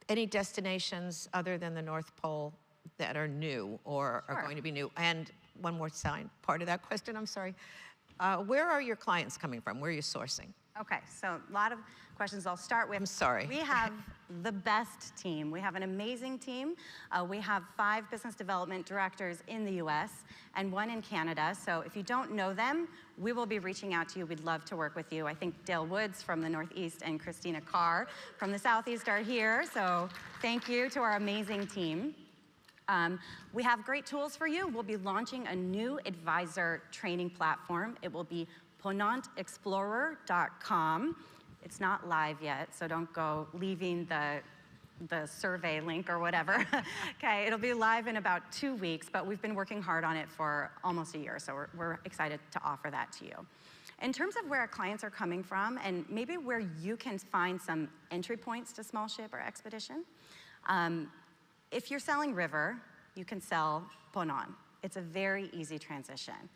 any destinations other than the North Pole that are new or are going to be new. And one more part of that question, I'm sorry. Where are your clients coming from? Where are you sourcing? Okay, so a lot of questions. I'll start with, I'm sorry. We have the best team. We have an amazing team. We have 5 business development directors in the US and 1 in Canada. So if you don't know them, we will be reaching out to you. We'd love to work with you. I think Dale Woods from the Northeast and Christina Carr from the Southeast are here. So thank you to our amazing team. We have great tools for you. We'll be launching a new advisor training platform. It will be ponantexplorer.com. It's not live yet, so don't go leaving the survey link or whatever. Okay, it'll be live in about 2 weeks, but we've been working hard on it for almost a year, so we're excited to offer that to you. In terms of where our clients are coming from and maybe where you can find some entry points to small ship or expedition, if you're selling river, you can sell Ponant. It's a very easy transition.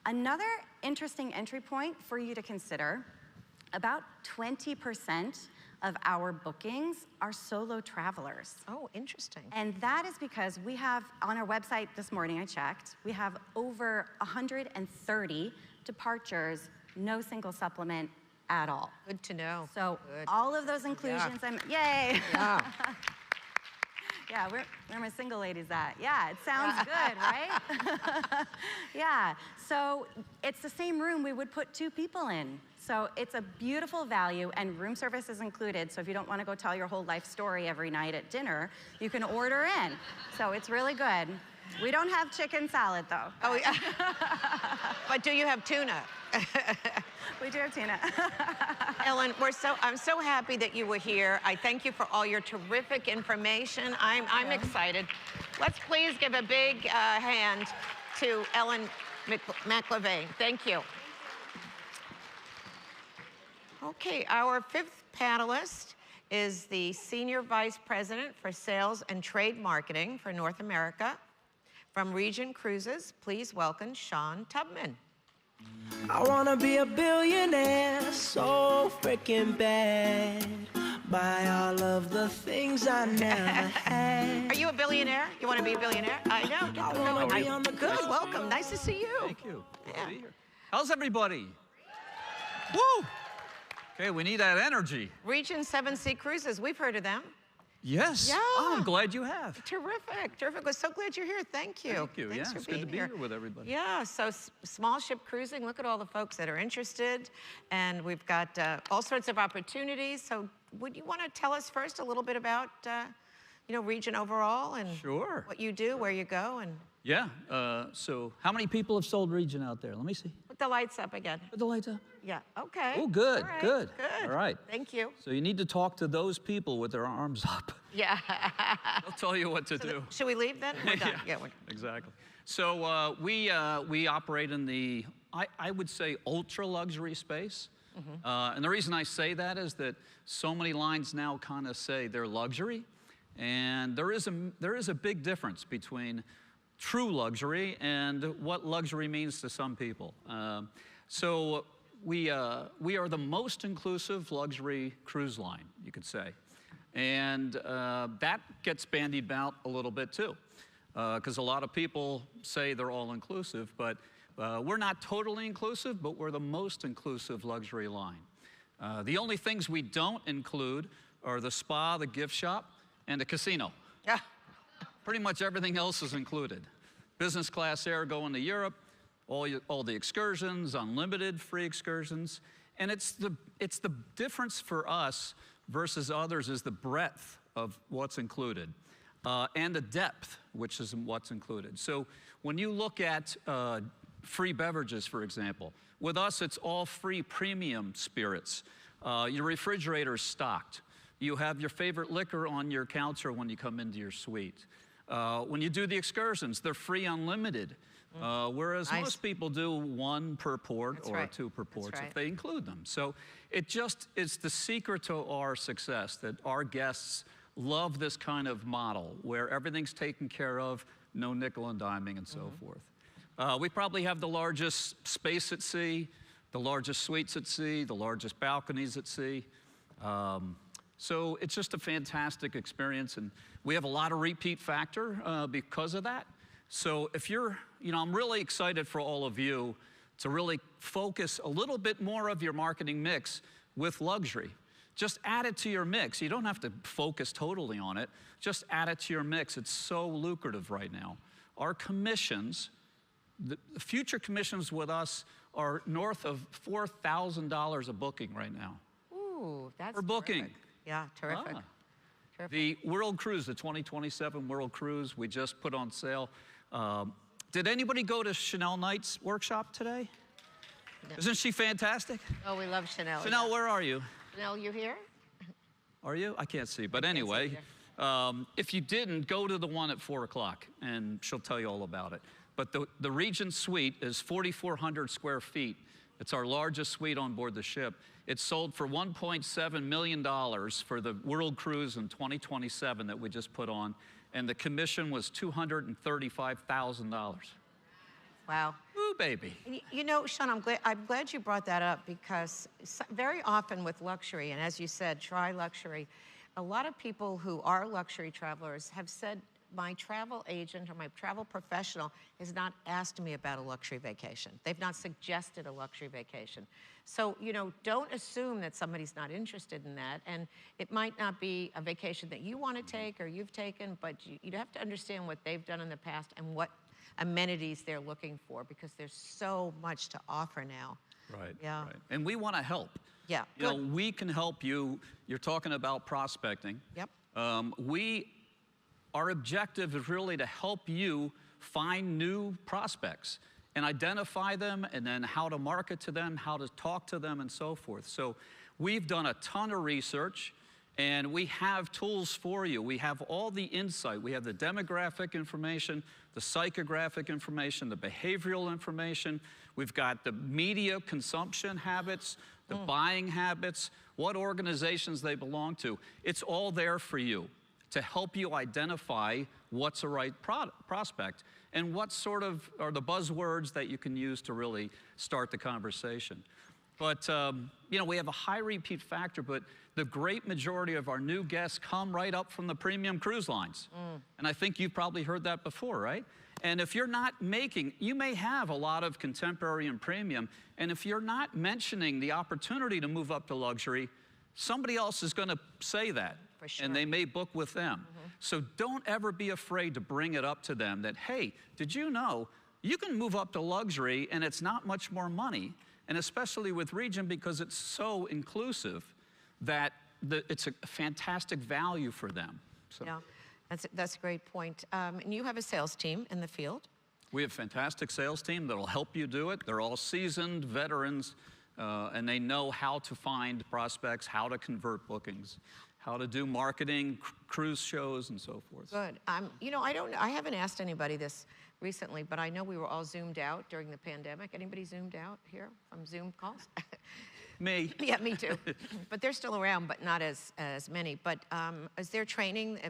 Another interesting entry point for you to consider, about 20% of our bookings are solo travelers. Oh, interesting. And that is because we have, on our website this morning, I checked, we have over 130 departures, no single supplement at all. Good to know. So all of those inclusions, yay! Yeah. Yeah, where my single ladies at? Yeah, it sounds good, right? Yeah, so it's the same room we would put 2 people in. So it's a beautiful value, and room service is included. So if you don't want to go tell your whole life story every night at dinner, you can order in. So it's really good. We don't have chicken salad, though. Oh, yeah. But do you have tuna? We do have tuna. Ellen, I'm so happy that you were here. I thank you for all your terrific information. I'm excited. Let's please give a big hand to Ellen McLevain. Thank you. Okay, our 5th panelist is the Senior Vice President for Sales and Trade Marketing for North America. From Regent Cruises, please welcome Sean Tubman. I wanna be a billionaire so freaking bad. Buy all of the things I never had. Are you a billionaire? You want to be a billionaire? I know. I wanna be on the Good. Welcome. Nice to see you. Thank you. Good Yeah. to be here. How's everybody? Woo! Okay, we need that energy. Regent 7 Sea Cruises. We've heard of them. Yes. Yeah. Oh, I'm glad you have. Terrific. Terrific. We're so glad you're here. Thank you. Thank you. Thanks Yeah, for it's good to being be here. here with everybody. Yeah, so small ship cruising, look at all the folks that are interested, and we've got all sorts of opportunities. So would you want to tell us first a little bit about, Regent overall and Sure. what you do, where you go, and Yeah. So how many people have sold Region out there? Let me see. put the lights up again. Put the lights up. Yeah, okay. Oh, good, All right, good. Good. All right. Thank you. So you need to talk to those people with their arms up. Yeah. They'll tell you what to do. Should we leave then? We're done. Yeah, we're Exactly. So we operate in the, I would say, ultra luxury space. And the reason I say that is that so many lines now kind of say they're luxury, and there is a big difference between true luxury and what luxury means to some people. So we are the most inclusive luxury cruise line, you could say. And that gets bandied about a little bit too, because a lot of people say they're all inclusive, but we're not totally inclusive, but we're the most inclusive luxury line. The only things we don't include are the spa, the gift shop, and the casino. Yeah. Pretty much everything else is included. Business class air going to Europe, all the excursions, unlimited free excursions. And it's the difference for us versus others is the breadth of what's included and the depth, which is what's included. So when you look at free beverages, for example, with us, it's all free premium spirits. Your refrigerator's stocked. You have your favorite liquor on your counter when you come into your suite. When you do the excursions, they're free unlimited. Whereas most people do one per port or two per port if they include them. So it's the secret to our success that our guests love this kind of model where everything's taken care of, no nickel and diming and so forth. We probably have the largest space at sea, the largest suites at sea, the largest balconies at sea. So it's just a fantastic experience, and we have a lot of repeat factor because of that. So if you're, I'm really excited for all of you to really focus a little bit more of your marketing mix with luxury. Just add it to your mix. You don't have to focus totally on it. Just add it to your mix. It's so lucrative right now. Our commissions, the future commissions with us are north of $4,000 a booking right now. Ooh, that's for booking. Terrific. Yeah, terrific. Terrific. The World Cruise, the 2027 World Cruise, we just put on sale. Did anybody go to Chanel Knight's workshop today? No. Isn't she fantastic? Oh, we love Chanel. Chanel, where are you? Chanel, you here? Are you? I can't see. But anyway, if you didn't, go to the one at 4 o'clock, and she'll tell you all about it. But the Regent Suite is 4,400 square feet. It's our largest suite on board the ship. It sold for $1.7 million for the World Cruise in 2027 that we just put on, and the commission was $235,000. Wow. Ooh, baby. You know, Sean, I'm glad you brought that up because very often with luxury, and as you said, try luxury, a lot of people who are luxury travelers have said, my travel agent or my travel professional has not asked me about a luxury vacation. They've not suggested a luxury vacation. So, don't assume that somebody's not interested in that. And it might not be a vacation that you want to take or you've taken, but you have to understand what they've done in the past and what amenities they're looking for because there's so much to offer now. Right, yeah. Right. And we want to help. Yeah, we can help you. You're talking about prospecting. Yep. Our objective is really to help you find new prospects and identify them and then how to market to them, how to talk to them and so forth. So we've done a ton of research and we have tools for you. We have all the insight. We have the demographic information, the psychographic information, the behavioral information. We've got the media consumption habits, the buying habits, what organizations they belong to. It's all there for you to help you identify what's a right prospect and what sort of are the buzzwords that you can use to really start the conversation. But, we have a high repeat factor, but the great majority of our new guests come right up from the premium cruise lines. And I think you've probably heard that before, right? And if you're not you may have a lot of contemporary and premium, and if you're not mentioning the opportunity to move up to luxury, somebody else is going to say that. For sure. And they may book with them. So don't ever be afraid to bring it up to them that, hey, did you know you can move up to luxury and it's not much more money, and especially with Regent because it's so inclusive that it's a fantastic value for them. So. Yeah, that's a great point. And you have a sales team in the field? We have a fantastic sales team that'll help you do it. They're all seasoned veterans. And they know how to find prospects, how to convert bookings, how to do marketing, cruise shows, and so forth. Good. I haven't asked anybody this recently, but I know we were all Zoomed out during the pandemic. Anybody Zoomed out here from Zoom calls? Me. Yeah, me too. But they're still around, but not as many. But is there training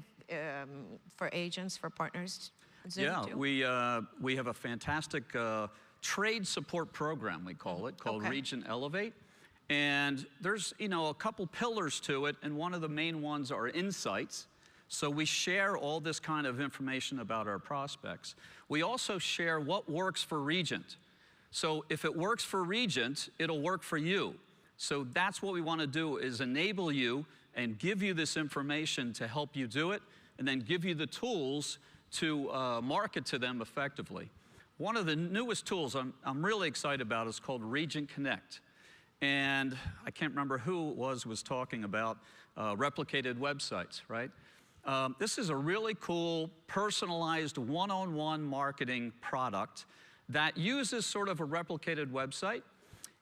for agents, for partners? Zoom yeah, too? we have a fantastic trade support program, we call it, called Okay. Regent Elevate. And there's, you know, a couple pillars to it, and one of the main ones are insights. So we share all this kind of information about our prospects. We also share what works for Regent. So if it works for Regent, it'll work for you. So that's what we want to do, is enable you and give you this information to help you do it, and then give you the tools to market to them effectively. One of the newest tools I'm really excited about is called Regent Connect. And I can't remember who it was talking about replicated websites, right? This is a really cool, personalized, one-on-one marketing product that uses sort of a replicated website,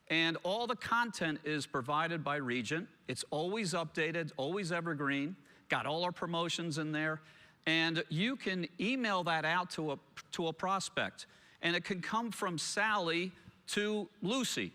and all the content is provided by Regent. It's always updated, always evergreen, got all our promotions in there, and you can email that out to a prospect, and it can come from Sally to Lucy,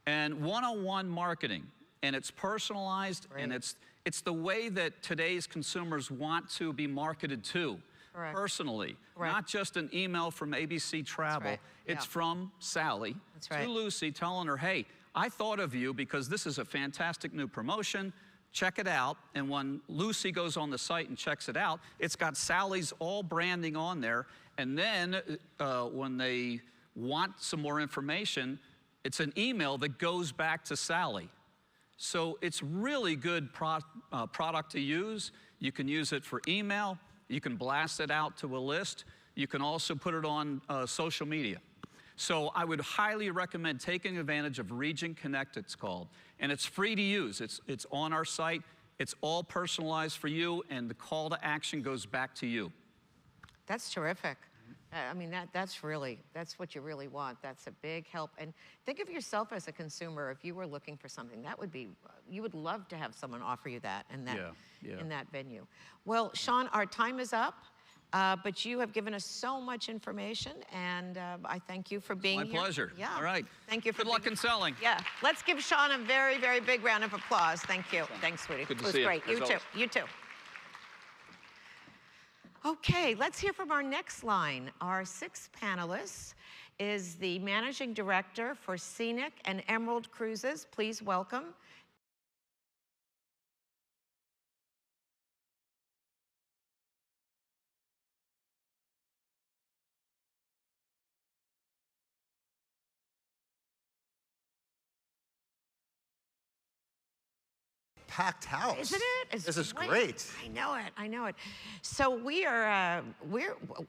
and one-on-one marketing, and it's personalized, and it's the way that today's consumers want to be marketed to. Correct. Personally, Correct. not just an email from ABC Travel. right. It's Yeah. from Sally That's right. to Lucy, telling her, hey, I thought of you because this is a fantastic new promotion. Check it out. And when Lucy goes on the site and checks it out, it's got Sally's all branding on there. And then when they want some more information, it's an email that goes back to Sally. So it's really good product to use. You can use it for email. You can blast it out to a list. You can also put it on social media. So I would highly recommend taking advantage of Regent Connect, it's called. And it's free to use. It's on our site. It's all personalized for you, and the call to action goes back to you. That's terrific. I mean, that's what you really want. That's a big help. And think of yourself as a consumer. If you were looking for something, that would be, you would love to have someone offer you that in that venue. Well, Sean, our time is up, but you have given us so much information, and I thank you for being here. My pleasure. Yeah. All right. Thank you for Good luck in selling. Yeah. Let's give Sean a very, very big round of applause. Thank you. Thanks, sweetie. Good to It was see you, great. as You too. always. You too. Okay, let's hear from our next line. Our sixth panelist is the Managing Director for Scenic and Emerald Cruises. Please welcome. Packed house. Isn't it? It's This is great. I know it. I know it. So we are.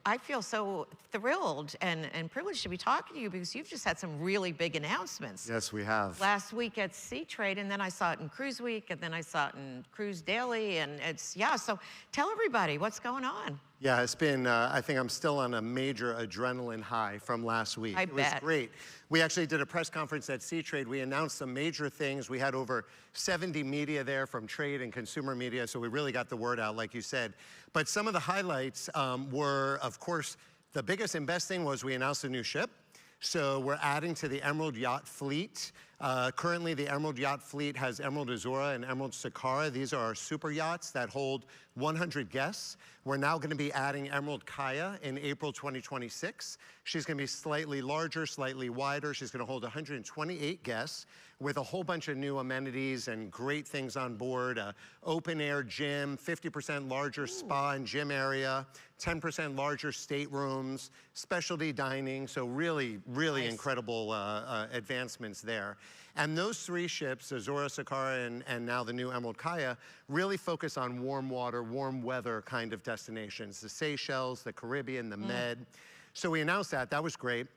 I feel so thrilled and privileged to be talking to you because you've just had some really big announcements. Yes, we have. Last week at Sea Trade, and then I saw it in Cruise Week, and then I saw it in Cruise Daily, and so tell everybody what's going on. Yeah, it's been, I think I'm still on a major adrenaline high from last week. I It was bet. great. We actually did a press conference at Sea Trade. We announced some major things. We had over 70 media there from trade and consumer media, so we really got the word out, like you said. But some of the highlights were, of course, the biggest and best thing was we announced a new ship. So we're adding to the Emerald Yacht fleet. Currently, the Emerald Yacht fleet has Emerald Azura and Emerald Sakara. These are our super yachts that hold 100 guests. We're now going to be adding Emerald Kaya in April 2026. She's going to be slightly larger, slightly wider. She's going to hold 128 guests with a whole bunch of new amenities and great things on board. Open air gym, 50% larger spa and gym area, 10% larger staterooms, specialty dining. So really, really incredible advancements there. And those three ships, Azura, Sakara, and now the new Emerald Kaya, really focus on warm water, warm weather kind of destinations. The Seychelles, the Caribbean, the Med. So we announced that. That was great.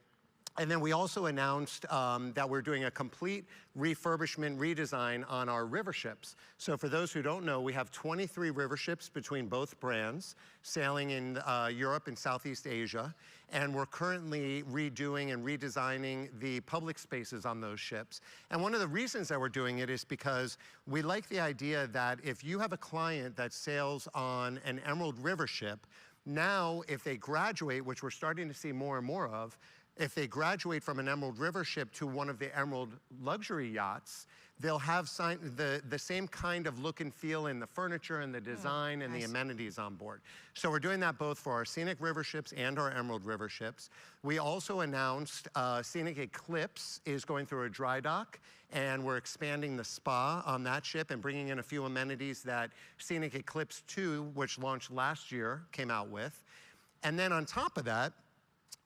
And then we also announced that we're doing a complete refurbishment, redesign on our river ships. So for those who don't know, we have 23 river ships between both brands sailing in Europe and Southeast Asia. And we're currently redoing and redesigning the public spaces on those ships. And one of the reasons that we're doing it is because we like the idea that if you have a client that sails on an Emerald River ship, now if they graduate, which we're starting to see more and more of, if they graduate from an Emerald River ship to one of the Emerald luxury yachts, they'll have the same kind of look and feel in the furniture and the design and the amenities on board. So we're doing that both for our Scenic River ships and our Emerald River ships. We also announced Scenic Eclipse is going through a dry dock, and we're expanding the spa on that ship and bringing in a few amenities that Scenic Eclipse 2, which launched last year, came out with. And then on top of that,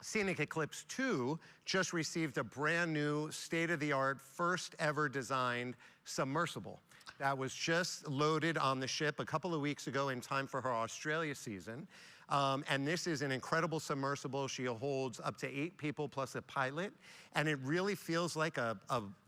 Scenic Eclipse 2 just received a brand new, state-of-the-art, first ever designed submersible that was just loaded on the ship a couple of weeks ago in time for her Australia season. And this is an incredible submersible. She holds up to 8 people plus a pilot. And it really feels like a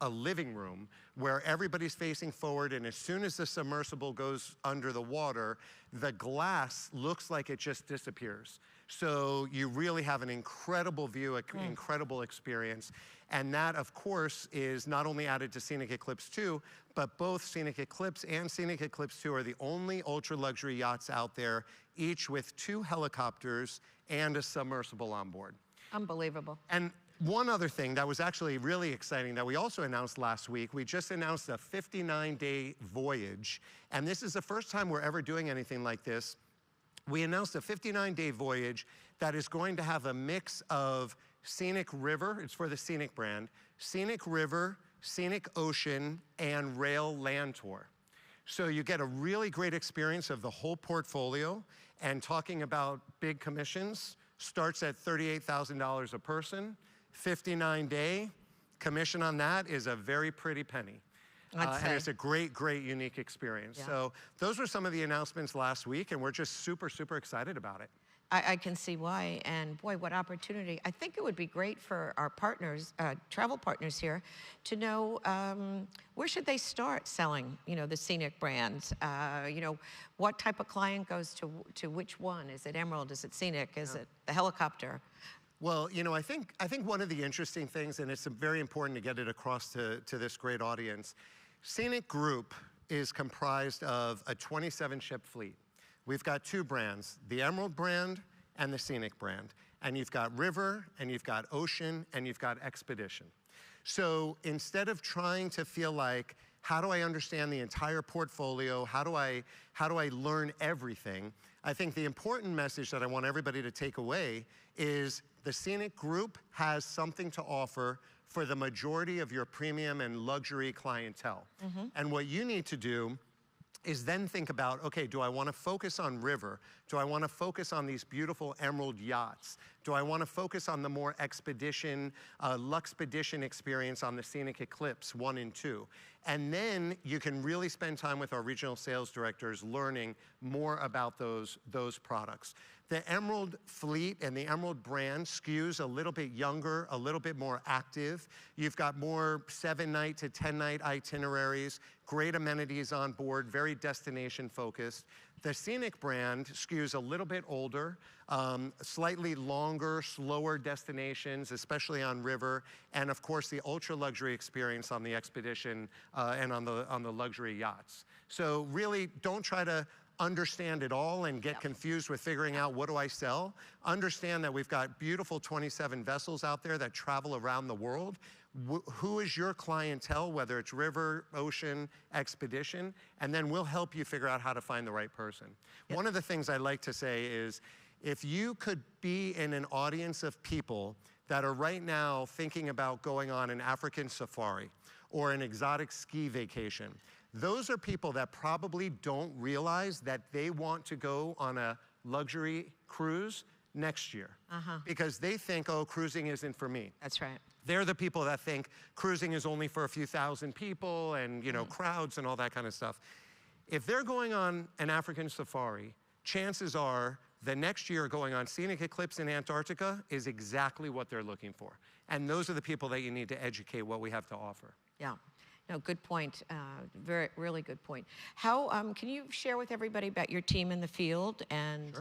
living room where everybody's facing forward. And as soon as the submersible goes under the water, the glass looks like it just disappears. So you really have an incredible view, an incredible experience. And that, of course, is not only added to Scenic Eclipse 2, but both Scenic Eclipse and Scenic Eclipse 2 are the only ultra-luxury yachts out there, each with 2 helicopters and a submersible on board. Unbelievable. And one other thing that was actually really exciting that we also announced last week, we just announced a 59-day voyage. And this is the first time we're ever doing anything like this. We announced a 59-day voyage that is going to have a mix of Scenic River, it's for the Scenic brand, Scenic River, Scenic Ocean, and Rail Land Tour. So you get a really great experience of the whole portfolio, and talking about big commissions starts at $38,000 a person. 59-day commission on that is a very pretty penny. And it's a great, great, unique experience. Yeah. So those were some of the announcements last week, and we're just super, super excited about it. I can see why, and boy, what opportunity. I think it would be great for our partners, travel partners here, to know where should they start selling, the Scenic brands? What type of client goes to which one? Is it Emerald? Is it Scenic? Is it the helicopter? Well, I think one of the interesting things, and it's very important to get it across to this great audience, Scenic Group is comprised of a 27-ship fleet. We've got 2 brands, the Emerald brand and the Scenic brand. And you've got River, and you've got Ocean, and you've got Expedition. So instead of trying to feel like, how do I understand the entire portfolio? How do I learn everything? I think the important message that I want everybody to take away is the Scenic Group has something to offer for the majority of your premium and luxury clientele. And what you need to do is then think about, okay, do I want to focus on River? Do I want to focus on these beautiful Emerald yachts? Do I want to focus on the more expedition, Luxpedition experience on the Scenic Eclipse 1 and 2? And then you can really spend time with our regional sales directors learning more about those products. The Emerald fleet and the Emerald brand skews a little bit younger, a little bit more active. You've got more 7-night to 10-night itineraries, great amenities on board, very destination focused. The Scenic brand skews a little bit older, slightly longer, slower destinations, especially on River, and of course the ultra luxury experience on the Expedition and on the luxury yachts. So really don't try to understand it all and get confused with figuring out what do I sell. Understand that we've got beautiful 27 vessels out there that travel around the world. Who is your clientele, whether it's River, Ocean, Expedition, and then we'll help you figure out how to find the right person. One of the things I like to say is, if you could be in an audience of people that are right now thinking about going on an African safari or an exotic ski vacation, those are people that probably don't realize that they want to go on a luxury cruise next year. Because they think, oh, cruising isn't for me. That's right. They're the people that think cruising is only for a few thousand people and, crowds and all that kind of stuff. If they're going on an African safari, chances are the next year going on Scenic Eclipse in Antarctica is exactly what they're looking for. And those are the people that you need to educate what we have to offer. Yeah. No, good point. Really good point. Can you share with everybody about your team in the field and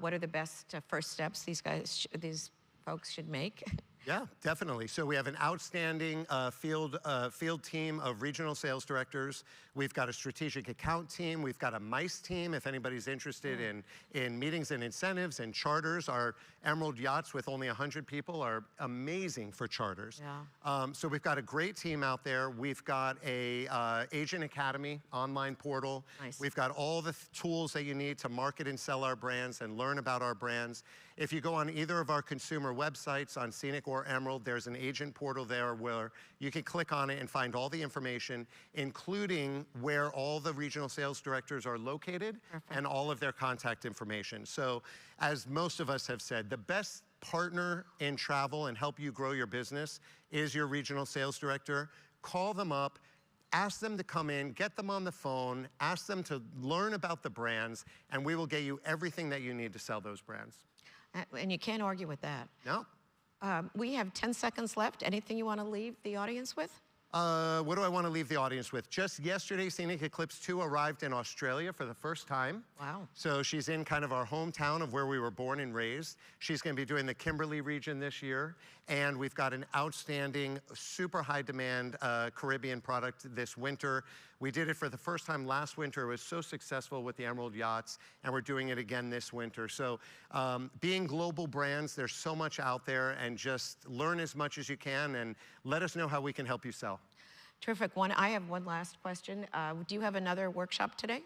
what are the best first steps these folks should make? Yeah, definitely. So we have an outstanding field team of regional sales directors. We've got a strategic account team. We've got a MICE team, if anybody's interested in meetings and incentives and charters. Our Emerald yachts with only 100 people are amazing for charters. Yeah. So we've got a great team out there. We've got a Agent Academy online portal. Nice. We've got all the tools that you need to market and sell our brands and learn about our brands. If you go on either of our consumer websites, on Scenic or Emerald, there's an agent portal there where you can click on it and find all the information, including where all the regional sales directors are located and all of their contact information. So as most of us have said, the best partner in travel and help you grow your business is your regional sales director. Call them up. Ask them to come in, get them on the phone, ask them to learn about the brands, and we will get you everything that you need to sell those brands. And you can't argue with that. No. We have 10 seconds left. Anything you want to leave the audience with? What do I want to leave the audience with? Just yesterday, Scenic Eclipse 2 arrived in Australia for the first time. Wow. So she's in kind of our hometown of where we were born and raised. She's going to be doing the Kimberley region this year. And we've got an outstanding, super high demand Caribbean product this winter. We did it for the first time last winter. It was so successful with the Emerald yachts, and we're doing it again this winter. So being global brands, there's so much out there, and just learn as much as you can and let us know how we can help you sell. Terrific. I have one last question. Do you have another workshop today?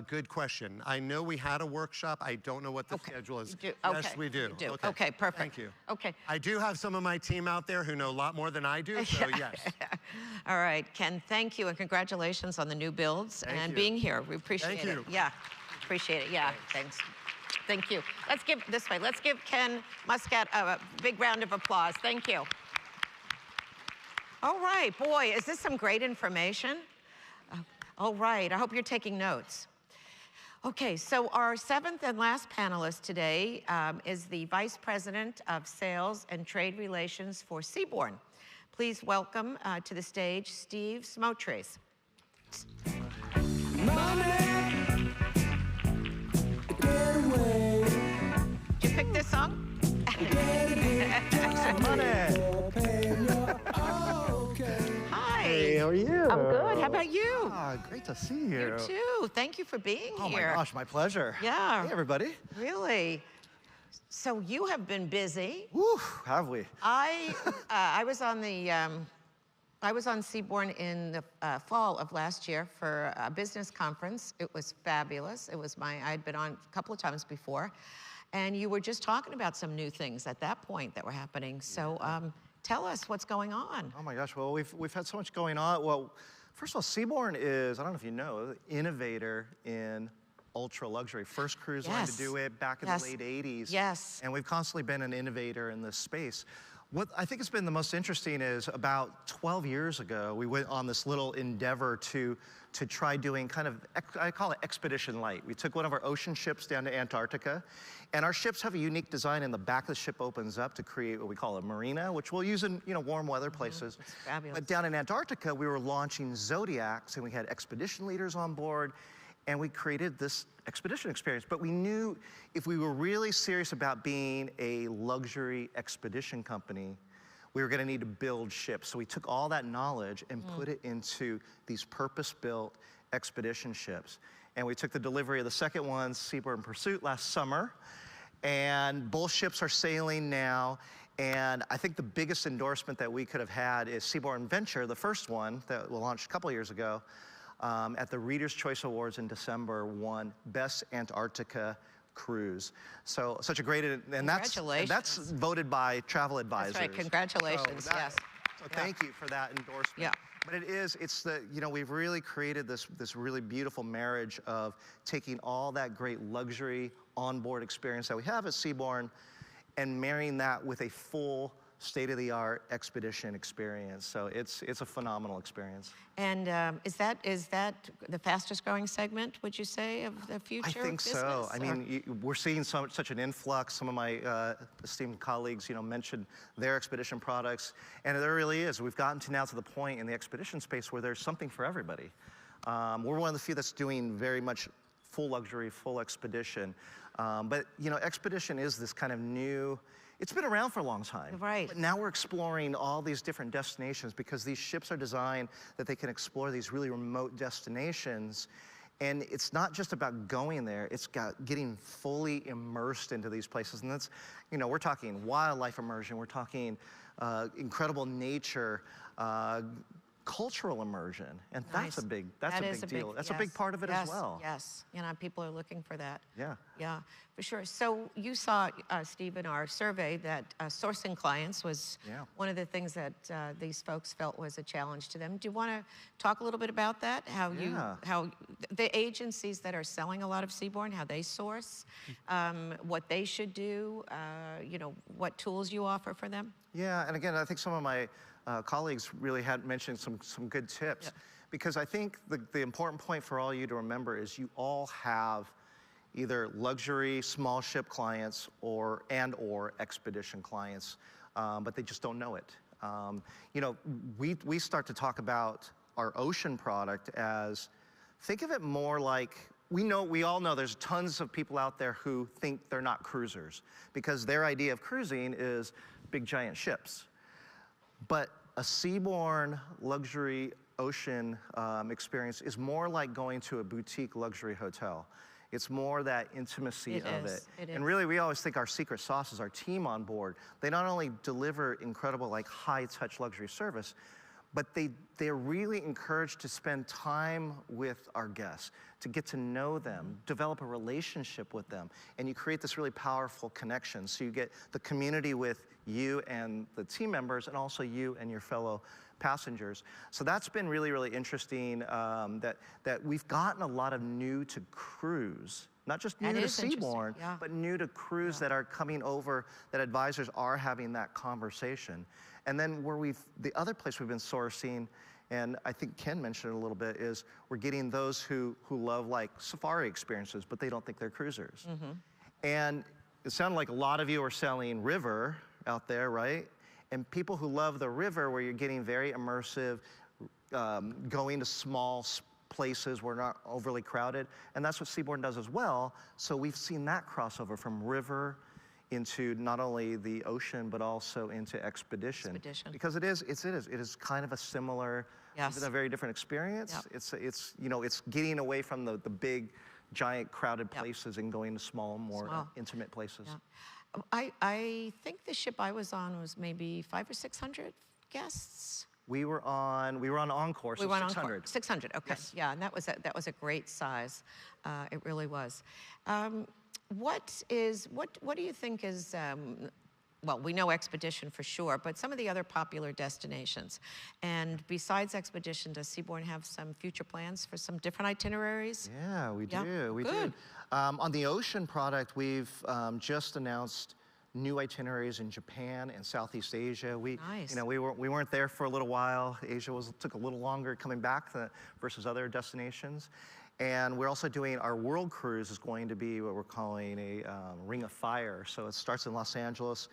Good question. I know we had a workshop. I don't know what the schedule is. You do. Yes, Okay. we do. You do. Okay, perfect. Thank you. Okay. I do have some of my team out there who know a lot more than I do, so yes. All right, Ken, thank you, and congratulations on the new builds and you. being here. We appreciate Thank it. you. Yeah, appreciate it. Yeah, thanks. Thank you. Let's give Ken Muscat a big round of applause. Thank you. All right, boy, is this some great information? All right, I hope you're taking notes. Okay, so our seventh and last panelist today is the Vice President of Sales and Trade Relations for Seabourn. Please welcome to the stage Steve Smotres. Did you pick this song? Hi. Hey, how are you? I'm good. How about you? Great to see you. You too. Thank you for being Oh here. my gosh, my pleasure. Yeah. Hey, everybody. Really? So you have been busy. Woo, have we? I was on Seabourn in the fall of last year for a business conference. It was fabulous. I'd been on a couple of times before, and you were just talking about some new things at that point that were happening. So tell us what's going on. Oh my gosh, well, we've had so much going on. Well, first of all, Seabourn is, I don't know if you know, the innovator in ultra luxury. First cruise line to do it back in the late 80s. Yes. And we've constantly been an innovator in this space. What I think has been the most interesting is about 12 years ago, we went on this little endeavor to try doing kind of, I call it Expedition Light. We took one of our ocean ships down to Antarctica, and our ships have a unique design. In the back of the ship opens up to create what we call a marina, which we'll use in warm weather places. It's fabulous. But down in Antarctica, we were launching Zodiacs, and we had expedition leaders on board, and we created this expedition experience. But we knew if we were really serious about being a luxury expedition company, we were gonna need to build ships. So we took all that knowledge and put it into these purpose-built expedition ships. And we took the delivery of the second one, Seabourn Pursuit, last summer. And both ships are sailing now. And I think the biggest endorsement that we could have had is Seabourn Venture, the first one that we launched a couple years ago, at the Reader's Choice Awards in December, won Best Antarctica Cruise. So such a great, and that's voted by travel advisors. That's right, congratulations, yes. So thank you for that endorsement. Yeah. But we've really created this really beautiful marriage of taking all that great luxury onboard experience that we have at Seabourn and marrying that with a full state-of-the-art expedition experience. So it's a phenomenal experience. And is that the fastest growing segment, would you say, of the future I think business? so. I mean, we're seeing such an influx. Some of my esteemed colleagues, mentioned their expedition products, and there really is. We've gotten now to the point in the expedition space where there's something for everybody. We're one of the few that's doing very much full luxury, full expedition. But expedition is this kind of new it's been around for a long time. Right. But now we're exploring all these different destinations because these ships are designed that they can explore these really remote destinations. And it's not just about going there, it's getting fully immersed into these places. And that's, you know, we're talking wildlife immersion, we're talking incredible nature, cultural immersion, and that's a big deal. That's a big part of it as well. Yes, you know, people are looking for that. Yeah. Yeah, for sure. So you saw, Steve, in our survey that sourcing clients was one of the things that these folks felt was a challenge to them. Do you want to talk a little bit about that? How the agencies that are selling a lot of seaborne, how they source, what they should do, you know, what tools you offer for them? Yeah, and again, I think some of my colleagues really had mentioned some good tips, because I think the important point for all you to remember is you all have either luxury small ship clients or expedition clients, but they just don't know it. You know, we start to talk about our ocean product as, think of it more like, we all know there's tons of people out there who think they're not cruisers because their idea of cruising is big giant ships. But a seaborne luxury ocean experience is more like going to a boutique luxury hotel. It's more that intimacy of it. And really, we always think our secret sauce is our team on board. They not only deliver incredible, like, high-touch luxury service, but they're really encouraged to spend time with our guests, to get to know them, develop a relationship with them, and you create this really powerful connection. So you get the community with you and the team members, and also you and your fellow passengers. So that's been really, really interesting, that we've gotten a lot of new to cruise, not just new to seaborne, but new to cruise that are coming over, that advisors are having that conversation. And then the other place we've been sourcing, and I think Ken mentioned it a little bit, is we're getting those who love, like, safari experiences, but they don't think they're cruisers. And it sounded like a lot of you are selling river out there, right? And people who love the river, where you're getting very immersive, going to small places where not overly crowded, and that's what Seabourn does as well. So we've seen that crossover from river into not only the ocean, but also into expedition. Because it is kind of a similar, even a very different experience. It's you know, it's getting away from the big, giant, crowded places and going to small, more intimate places. I think the ship I was on was maybe 500 or 600 guests. We were on Encore, so 600. 600, okay. Yes. Yeah, and that was a great size. It really was. What do you think is, well, we know Expedition for sure, but some of the other popular destinations. And besides Expedition, does Seabourn have some future plans for some different itineraries? Yeah, we do. We do. On the ocean product, we've just announced new itineraries in Japan and Southeast Asia. Nice. You know, we weren't there for a little while. Asia took a little longer coming back versus other destinations. And we're also doing, our world cruise is going to be what we're calling a Ring of Fire. So it starts in Los Angeles,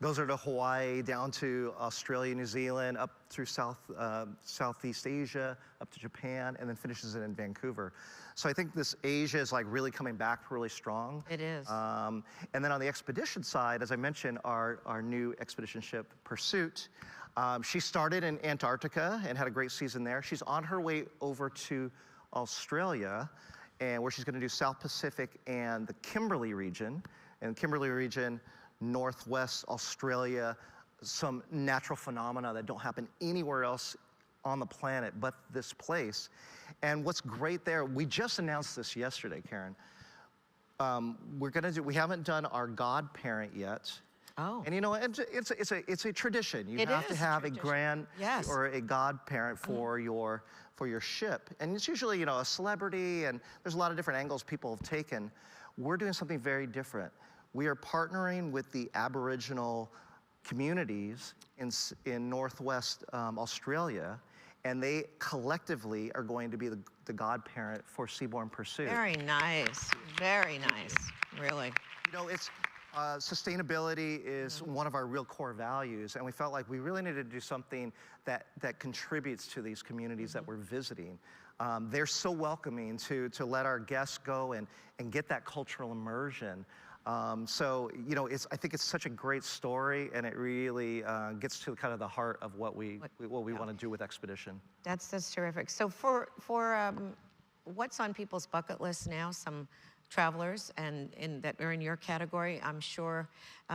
goes over to Hawaii, down to Australia, New Zealand, up through Southeast Asia, up to Japan, and then finishes it in Vancouver. So I think this Asia is, like, really coming back really strong. It is. And then on the expedition side, as I mentioned, our new expedition ship, Pursuit, she started in Antarctica and had a great season there. She's on her way over to Australia, and where she's going to do South Pacific and the Kimberley region. And Kimberley region, Northwest Australia, some natural phenomena that don't happen anywhere else on the planet but this place. And what's great there, we just announced this yesterday, Karen. We haven't done our godparent yet. Oh. And you know, it's a tradition. You have to have a grand or a godparent for your ship. And it's usually, you know, a celebrity, and there's a lot of different angles people have taken. We're doing something very different. We are partnering with the Aboriginal communities in Northwest Australia, and they collectively are going to be the godparent for Seabourn Pursuit. Very nice, really. You know, it's sustainability is one of our real core values, and we felt like we really needed to do something that contributes to these communities that we're visiting. They're so welcoming to let our guests go and get that cultural immersion. So, you know, I think it's such a great story, and it really gets to kind of the heart of what we want to do with Expedition. That's terrific. So for what's on people's bucket list now, some travelers and that are in your category, I'm sure,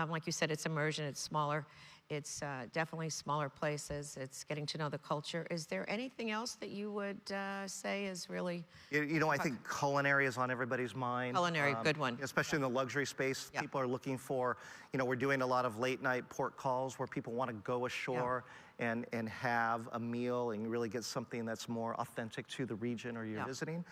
like you said, it's immersion, it's smaller. It's definitely smaller places. It's getting to know the culture. Is there anything else that you would say is really? You know, I think culinary is on everybody's mind. Culinary, good one. Especially in the luxury space. Yeah. People are looking for, you know, we're doing a lot of late night port calls where people want to go ashore and have a meal and really get something that's more authentic to the region or you're visiting.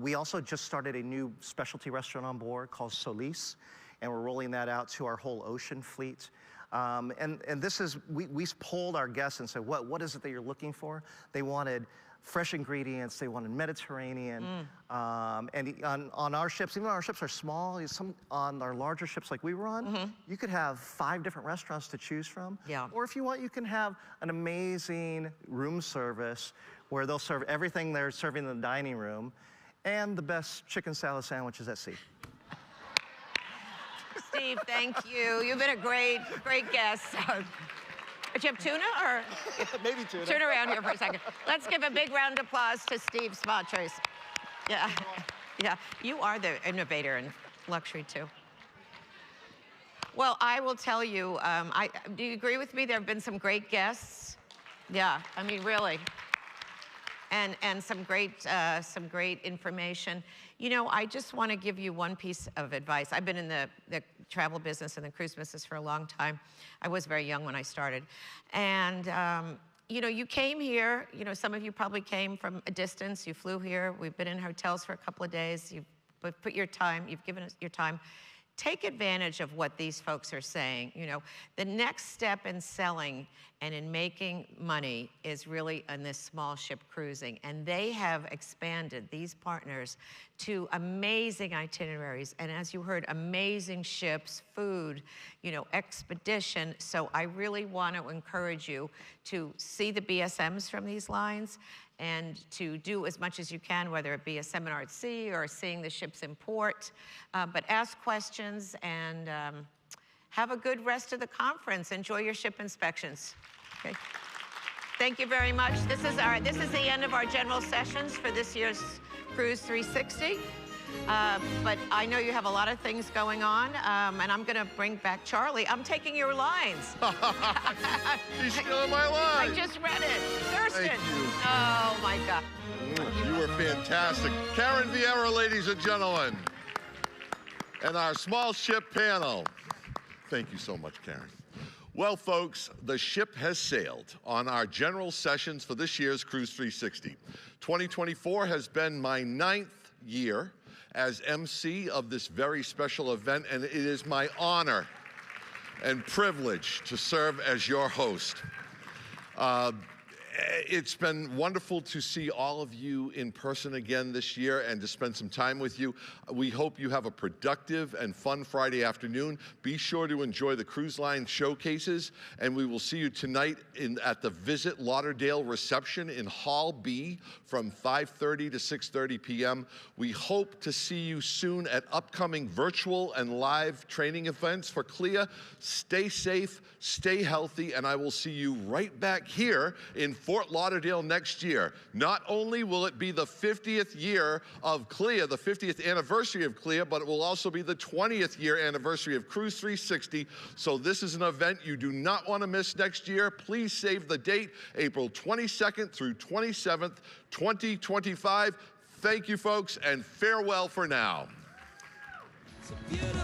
We also just started a new specialty restaurant on board called Solis, and we're rolling that out to our whole ocean fleet. And this is, we polled our guests and said, what is it that you're looking for? They wanted fresh ingredients, they wanted Mediterranean. And on our ships, even though our ships are small, on our larger ships like we were on, you could have 5 different restaurants to choose from. Yeah. Or if you want, you can have an amazing room service where they'll serve everything they're serving in the dining room and the best chicken salad sandwiches at sea. Steve, thank you. You've been a great guest. Did you have tuna or? Maybe tuna. Turn around here for a second. Let's give a big round of applause to Steve Smotrace. Yeah, yeah. You are the innovator in luxury too. Well, I will tell you, do you agree with me? There have been some great guests. Yeah, I mean, really. And some great information. You know, I just want to give you one piece of advice. I've been in the travel business and the cruise business for a long time. I was very young when I started. And, you know, you came here, you know, some of you probably came from a distance. You flew here. We've been in hotels for a couple of days. You've put your time, you've given us your time. Take advantage of what these folks are saying. You know, the next step in selling and in making money is really in this small ship cruising. And they have expanded, these partners, to amazing itineraries. And as you heard, amazing ships, food, you know, expedition. So I really want to encourage you to see the BSMs from these lines and to do as much as you can, whether it be a seminar at sea or seeing the ships in port. But ask questions and have a good rest of the conference. Enjoy your ship inspections. Okay. Thank you very much. This is the end of our general sessions for this year's Cruise 360. But I know you have a lot of things going on, and I'm going to bring back Charlie. I'm taking your lines. He's stealing my line. I just read it. Thurston. Thank you. Oh, my God. You were fantastic. Karen Vieira, ladies and gentlemen. And our small ship panel. Thank you so much, Karen. Well, folks, the ship has sailed on our general sessions for this year's Cruise 360. 2024 has been my 9th year as MC of this very special event, and it is my honor and privilege to serve as your host. It's been wonderful to see all of you in person again this year and to spend some time with you. We hope you have a productive and fun Friday afternoon. Be sure to enjoy the cruise line showcases, and we will see you tonight at the Visit Lauderdale reception in Hall B from 5:30 to 6:30 p.m. We hope to see you soon at upcoming virtual and live training events for CLIA. Stay safe, stay healthy, and I will see you right back here in Fort Lauderdale next year. Not only will it be the 50th year of CLIA, the 50th anniversary of CLIA, but it will also be the 20th year anniversary of Cruise 360. So this is an event you do not want to miss next year. Please save the date, April 22nd through 27th, 2025. Thank you, folks, and farewell for now. It's a beautiful